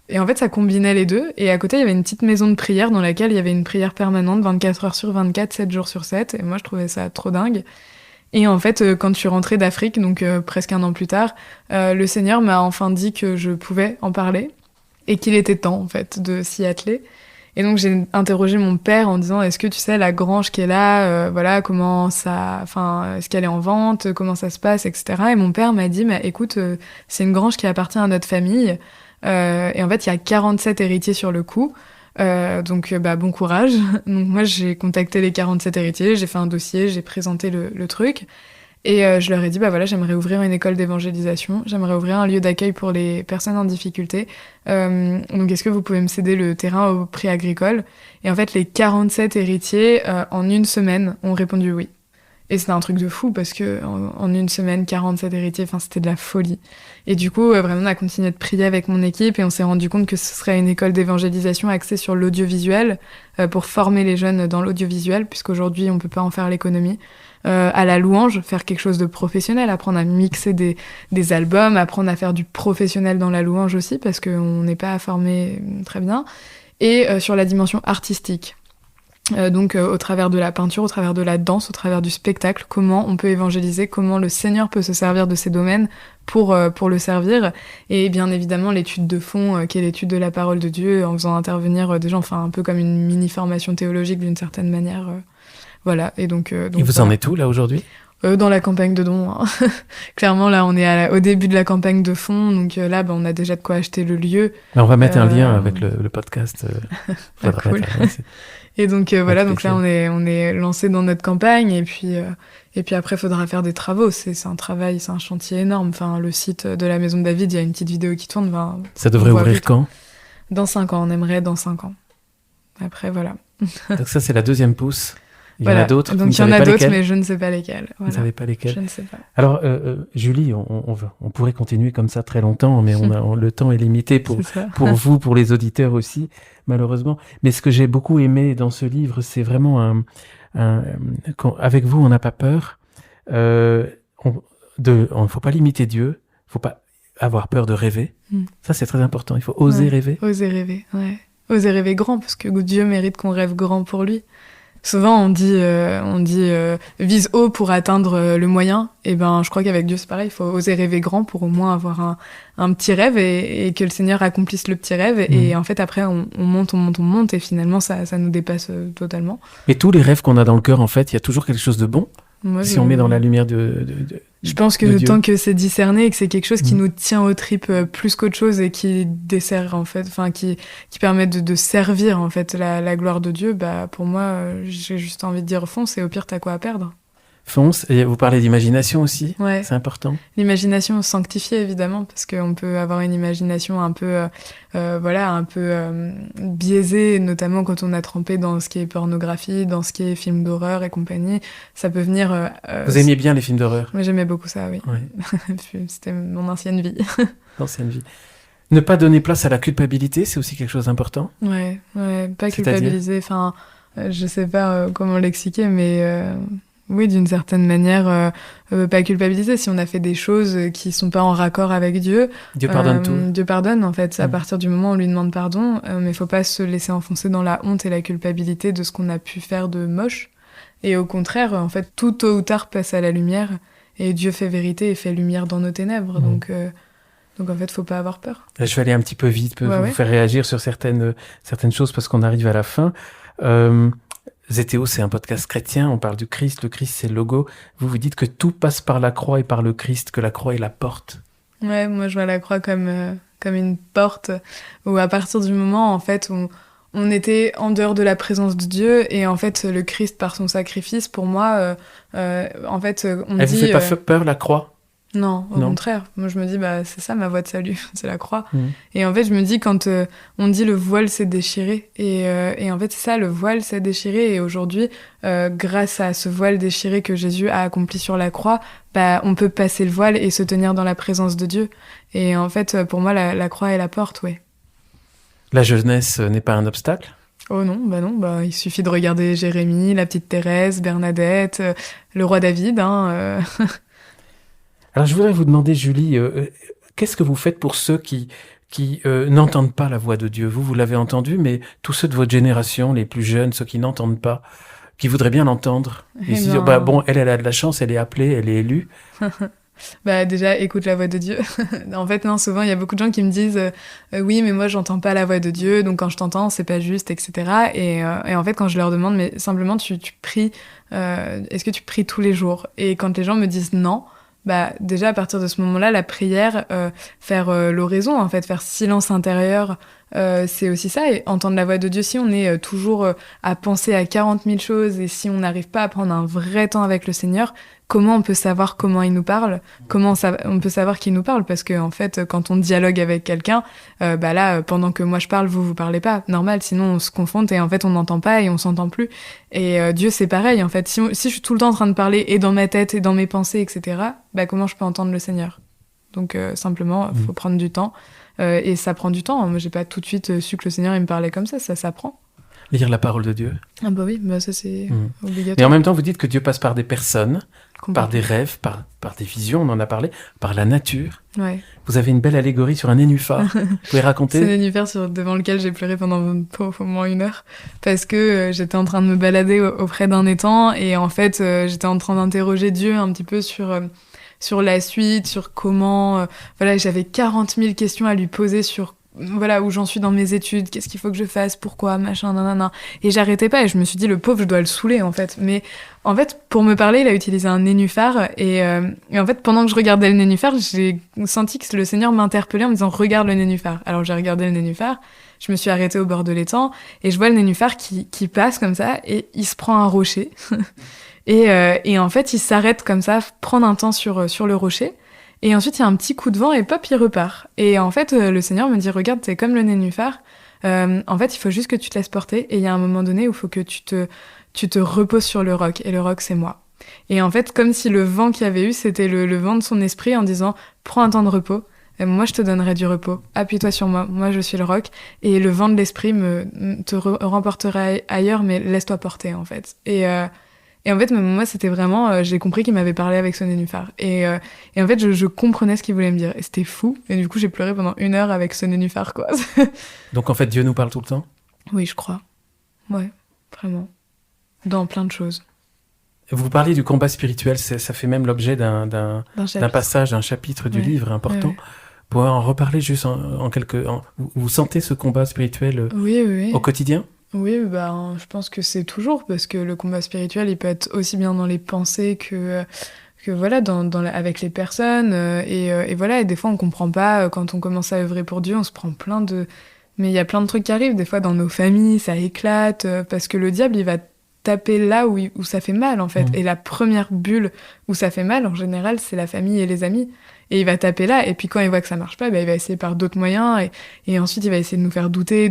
Et en fait, ça combinait les deux. Et à côté, il y avait une petite maison de prière dans laquelle il y avait une prière permanente, 24 heures sur 24, 7 jours sur 7. Et moi, je trouvais ça trop dingue. Et en fait, quand je suis rentrée d'Afrique, donc presque un an plus tard, le Seigneur m'a enfin dit que je pouvais en parler et qu'il était temps, en fait, de s'y atteler. Et donc j'ai interrogé mon père en disant est-ce que tu sais la grange qui est là, voilà comment ça, enfin est-ce qu'elle est en vente, comment ça se passe, etc. Et mon père m'a dit mais écoute c'est une grange qui appartient à notre famille et en fait il y a 47 héritiers sur le coup. Donc bon courage. Donc moi j'ai contacté les 47 héritiers, j'ai fait un dossier, j'ai présenté le truc. Et je leur ai dit, voilà, j'aimerais ouvrir une école d'évangélisation, j'aimerais ouvrir un lieu d'accueil pour les personnes en difficulté. Donc est-ce que vous pouvez me céder le terrain au prix agricole? Et en fait, les 47 héritiers, en une semaine, ont répondu oui. Et c'était un truc de fou parce que en une semaine, 47 héritiers, enfin c'était de la folie. Et du coup, vraiment, on a continué de prier avec mon équipe et on s'est rendu compte que ce serait une école d'évangélisation axée sur l'audiovisuel pour former les jeunes dans l'audiovisuel, puisqu'aujourd'hui, on peut pas en faire l'économie. À la louange, faire quelque chose de professionnel, apprendre à mixer des albums, apprendre à faire du professionnel dans la louange aussi, parce qu'on n'est pas formé très bien, et sur la dimension artistique. Donc au travers de la peinture, au travers de la danse, au travers du spectacle, comment on peut évangéliser, comment le Seigneur peut se servir de ces domaines pour le servir, et bien évidemment l'étude de fond, qui est l'étude de la parole de Dieu, en faisant intervenir des gens, enfin un peu comme une mini-formation théologique d'une certaine manière. Voilà, et donc et vous voilà. en êtes où, là, aujourd'hui? Dans la campagne de Don. Hein. Clairement, là, on est au début de la campagne de fond, donc là, on a déjà de quoi acheter le lieu. On va mettre un lien avec le podcast. Cool. Et donc voilà, donc là, on est lancé dans notre campagne, et puis après, il faudra faire des travaux. C'est un travail, c'est un chantier énorme. Enfin, le site de la Maison de David, il y a une petite vidéo qui tourne. Ça devrait ouvrir quand? Dans 5 ans, on aimerait dans 5 ans. Après, voilà. Donc ça, c'est la deuxième pousse. Il y en voilà. a d'autres. Donc il y en a d'autres, mais je ne sais pas lesquels. Voilà. Vous ne savez pas lesquels. Je ne sais pas. Alors, Julie, on pourrait continuer comme ça très longtemps, mais le temps est limité pour vous, pour les auditeurs aussi, malheureusement. Mais ce que j'ai beaucoup aimé dans ce livre, c'est vraiment avec vous, on n'a pas peur. Il ne faut pas limiter Dieu. Il ne faut pas avoir peur de rêver. Ça, c'est très important. Il faut oser rêver. Oser rêver, ouais. Oser rêver grand, parce que Dieu mérite qu'on rêve grand pour lui. Souvent, on dit vise haut pour atteindre le moyen. Et je crois qu'avec Dieu, c'est pareil. Il faut oser rêver grand pour au moins avoir un petit rêve et que le Seigneur accomplisse le petit rêve. Et en fait, après, on monte. Et finalement, ça nous dépasse totalement. Mais tous les rêves qu'on a dans le cœur, en fait, il y a toujours quelque chose de bon. Moi, si on met dans la lumière je pense que tant que c'est discerné et que c'est quelque chose qui nous tient aux tripes plus qu'autre chose et qui dessert en fait, enfin qui permet de servir en fait la gloire de Dieu, pour moi j'ai juste envie de dire fonce et au pire t'as quoi à perdre. Fonce. Et vous parlez d'imagination aussi, ouais. C'est important. L'imagination sanctifiée évidemment, parce qu'on peut avoir une imagination un peu biaisée, notamment quand on a trempé dans ce qui est pornographie, dans ce qui est film d'horreur et compagnie. Ça peut venir... Vous aimiez bien les films d'horreur? Moi j'aimais beaucoup ça, oui. Ouais. C'était mon ancienne vie. L'ancienne vie. Ne pas donner place à la culpabilité, c'est aussi quelque chose d'important. Ouais, pas culpabiliser, enfin, je sais pas comment l'expliquer, mais... Oui, d'une certaine manière, pas culpabiliser. Si on a fait des choses qui sont pas en raccord avec Dieu, Dieu pardonne tout. Dieu pardonne, en fait. À partir du moment où on lui demande pardon, mais faut pas se laisser enfoncer dans la honte et la culpabilité de ce qu'on a pu faire de moche. Et au contraire, en fait, tout tôt ou tard passe à la lumière. Et Dieu fait vérité et fait lumière dans nos ténèbres. Donc en fait, faut pas avoir peur. Je vais aller un petit peu vite, vous faire réagir sur certaines choses parce qu'on arrive à la fin. Zétéo, c'est un podcast chrétien, on parle du Christ, le Christ c'est le logo. Vous dites que tout passe par la croix et par le Christ, que la croix est la porte. Ouais, moi je vois la croix comme une porte où à partir du moment en fait où on était en dehors de la présence de Dieu et en fait le Christ par son sacrifice, pour moi, en fait on Elle dit... vous fait pas peur la croix? Non, au contraire. Moi, je me dis, c'est ça ma voie de salut, c'est la croix. Et en fait, je me dis, quand on dit le voile s'est déchiré, et en fait, c'est ça, le voile s'est déchiré, et aujourd'hui, grâce à ce voile déchiré que Jésus a accompli sur la croix, on peut passer le voile et se tenir dans la présence de Dieu. Et en fait, pour moi, la croix est la porte, ouais. La jeunesse n'est pas un obstacle? Oh non, il suffit de regarder Jérémie, la petite Thérèse, Bernadette, le roi David, Alors, je voudrais vous demander, Julie, qu'est-ce que vous faites pour ceux qui n'entendent pas la voix de Dieu? Vous l'avez entendu, mais tous ceux de votre génération, les plus jeunes, ceux qui n'entendent pas, qui voudraient bien l'entendre, ils se disent, elle a de la chance, elle est appelée, elle est élue. Bah déjà, écoute la voix de Dieu. En fait, non, souvent, il y a beaucoup de gens qui me disent oui, mais moi, j'entends pas la voix de Dieu, donc quand je t'entends, c'est pas juste, etc. Et en fait, quand je leur demande, mais simplement, tu pries, est-ce que tu pries tous les jours? Et quand les gens me disent non, bah déjà, à partir de ce moment-là, la prière, faire l'oraison, en fait, faire silence intérieur, c'est aussi ça. Et entendre la voix de Dieu, si on est toujours à penser à 40 000 choses et si on n'arrive pas à prendre un vrai temps avec le Seigneur, comment on peut savoir comment il nous parle? On peut savoir qu'il nous parle? Parce que en fait, quand on dialogue avec quelqu'un, bah là, pendant que moi je parle, vous parlez pas. Normal, sinon on se confronte et en fait on n'entend pas et on s'entend plus. Et Dieu, c'est pareil. En fait, si je suis tout le temps en train de parler et dans ma tête et dans mes pensées, etc., bah comment je peux entendre le Seigneur? Donc simplement, faut prendre du temps. Et ça prend du temps. Moi, j'ai pas tout de suite su que le Seigneur il me parlait comme ça s'apprend. Lire la parole de Dieu. Ah bah oui, bah ça c'est obligatoire. Mais en même temps, vous dites que Dieu passe par des personnes, par des rêves, par des visions, on en a parlé, par la nature. Ouais. Vous avez une belle allégorie sur un nénuphar. Vous pouvez raconter? C'est un nénuphar devant lequel j'ai pleuré pendant au moins 1 heure parce que j'étais en train de me balader auprès d'un étang et en fait j'étais en train d'interroger Dieu un petit peu sur la suite, sur comment... voilà, j'avais 40 000 questions à lui poser sur voilà où j'en suis dans mes études, qu'est-ce qu'il faut que je fasse, pourquoi, machin, nanana. Et j'arrêtais pas et je me suis dit, le pauvre, je dois le saouler en fait. Mais en fait, pour me parler, il a utilisé un nénuphar et en fait, pendant que je regardais le nénuphar, j'ai senti que le Seigneur m'interpellait en me disant, regarde le nénuphar. Alors j'ai regardé le nénuphar, je me suis arrêtée au bord de l'étang et je vois le nénuphar qui passe comme ça et il se prend un rocher. Et en fait, il s'arrête comme ça, prendre un temps sur le rocher. Et ensuite, il y a un petit coup de vent et pop, il repart. Et en fait, le Seigneur me dit, regarde, c'est comme le nénuphar. En fait, il faut juste que tu te laisses porter. Et il y a un moment donné où il faut que tu te reposes sur le roc. Et le roc, c'est moi. Et en fait, comme si le vent qu'il y avait eu, c'était le vent de son esprit en disant, prends un temps de repos. Et moi, je te donnerai du repos. Appuie-toi sur moi. Moi, je suis le roc. Et le vent de l'esprit te remportera ailleurs, mais laisse-toi porter, en fait. Et en fait, moi, c'était vraiment... j'ai compris qu'il m'avait parlé avec ce nénuphar. Et en fait, je comprenais ce qu'il voulait me dire. Et c'était fou. Et du coup, j'ai pleuré pendant 1 heure avec ce nénuphar, quoi. Donc, en fait, Dieu nous parle tout le temps? Oui, je crois. Ouais, vraiment. Dans plein de choses. Vous parliez du combat spirituel. Ça fait même l'objet d'un passage, d'un chapitre du livre important. Ouais. Vous pouvez en reparler juste en quelques... Vous sentez ce combat spirituel oui. Au quotidien? Oui, je pense que c'est toujours, parce que le combat spirituel, il peut être aussi bien dans les pensées que voilà, avec les personnes. Et voilà, et des fois, on comprend pas, quand on commence à œuvrer pour Dieu, on se prend mais il y a plein de trucs qui arrivent. Des fois, dans nos familles, ça éclate, parce que le diable, il va taper là où ça fait mal, en fait. Et la première bulle où ça fait mal, en général, c'est la famille et les amis. Et il va taper là, et puis quand il voit que ça marche pas, il va essayer par d'autres moyens, et ensuite il va essayer de nous faire douter,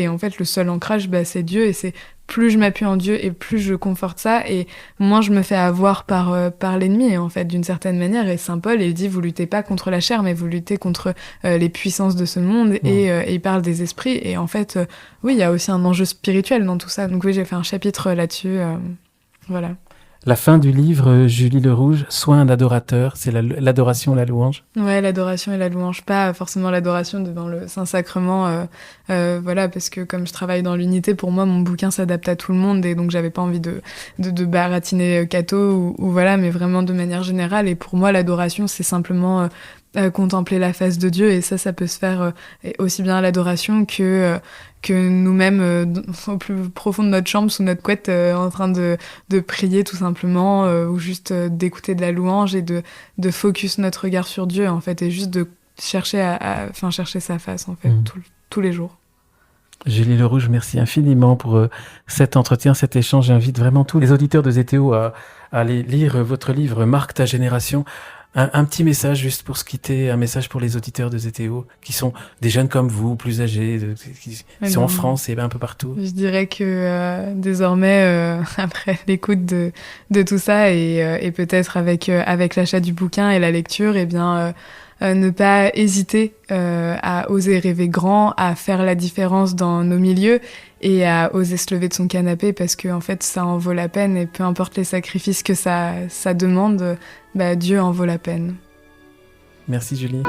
et en fait le seul ancrage, c'est Dieu, et c'est plus je m'appuie en Dieu, et plus je conforte ça, et moins je me fais avoir par l'ennemi, en fait, d'une certaine manière. Et Saint Paul, il dit, vous luttez pas contre la chair, mais vous luttez contre les puissances de ce monde, et il parle des esprits, et en fait, oui, il y a aussi un enjeu spirituel dans tout ça. Donc oui, j'ai fait un chapitre là-dessus, voilà. La fin du livre, Julie Le Rouge, sois un adorateur, c'est l'adoration et la louange? Ouais, l'adoration et la louange, pas forcément l'adoration devant le Saint-Sacrement, voilà, parce que comme je travaille dans l'unité, pour moi, mon bouquin s'adapte à tout le monde, et donc j'avais pas envie de baratiner catho, ou voilà, mais vraiment de manière générale. Et pour moi, l'adoration, c'est simplement contempler la face de Dieu, et ça peut se faire aussi bien à l'adoration que nous-mêmes au plus profond de notre chambre, sous notre couette, en train de prier tout simplement, ou juste d'écouter de la louange, et de focus notre regard sur Dieu, en fait, et juste de chercher chercher sa face, en fait, tous les jours. Julie Le Rouge, merci infiniment pour cet entretien, cet échange. J'invite vraiment tous les auditeurs de ZTO à aller lire votre livre « Marque ta génération ». Un petit message juste pour se quitter, un message pour les auditeurs de ZTO, qui sont des jeunes comme vous, plus âgés, qui sont en France et un peu partout. Je dirais que désormais, après l'écoute de tout ça, et peut-être avec l'achat du bouquin et la lecture, ne pas hésiter à oser rêver grand, à faire la différence dans nos milieux, et à oser se lever de son canapé, parce que en fait ça en vaut la peine, et peu importe les sacrifices que ça demande, Dieu en vaut la peine. Merci Julie.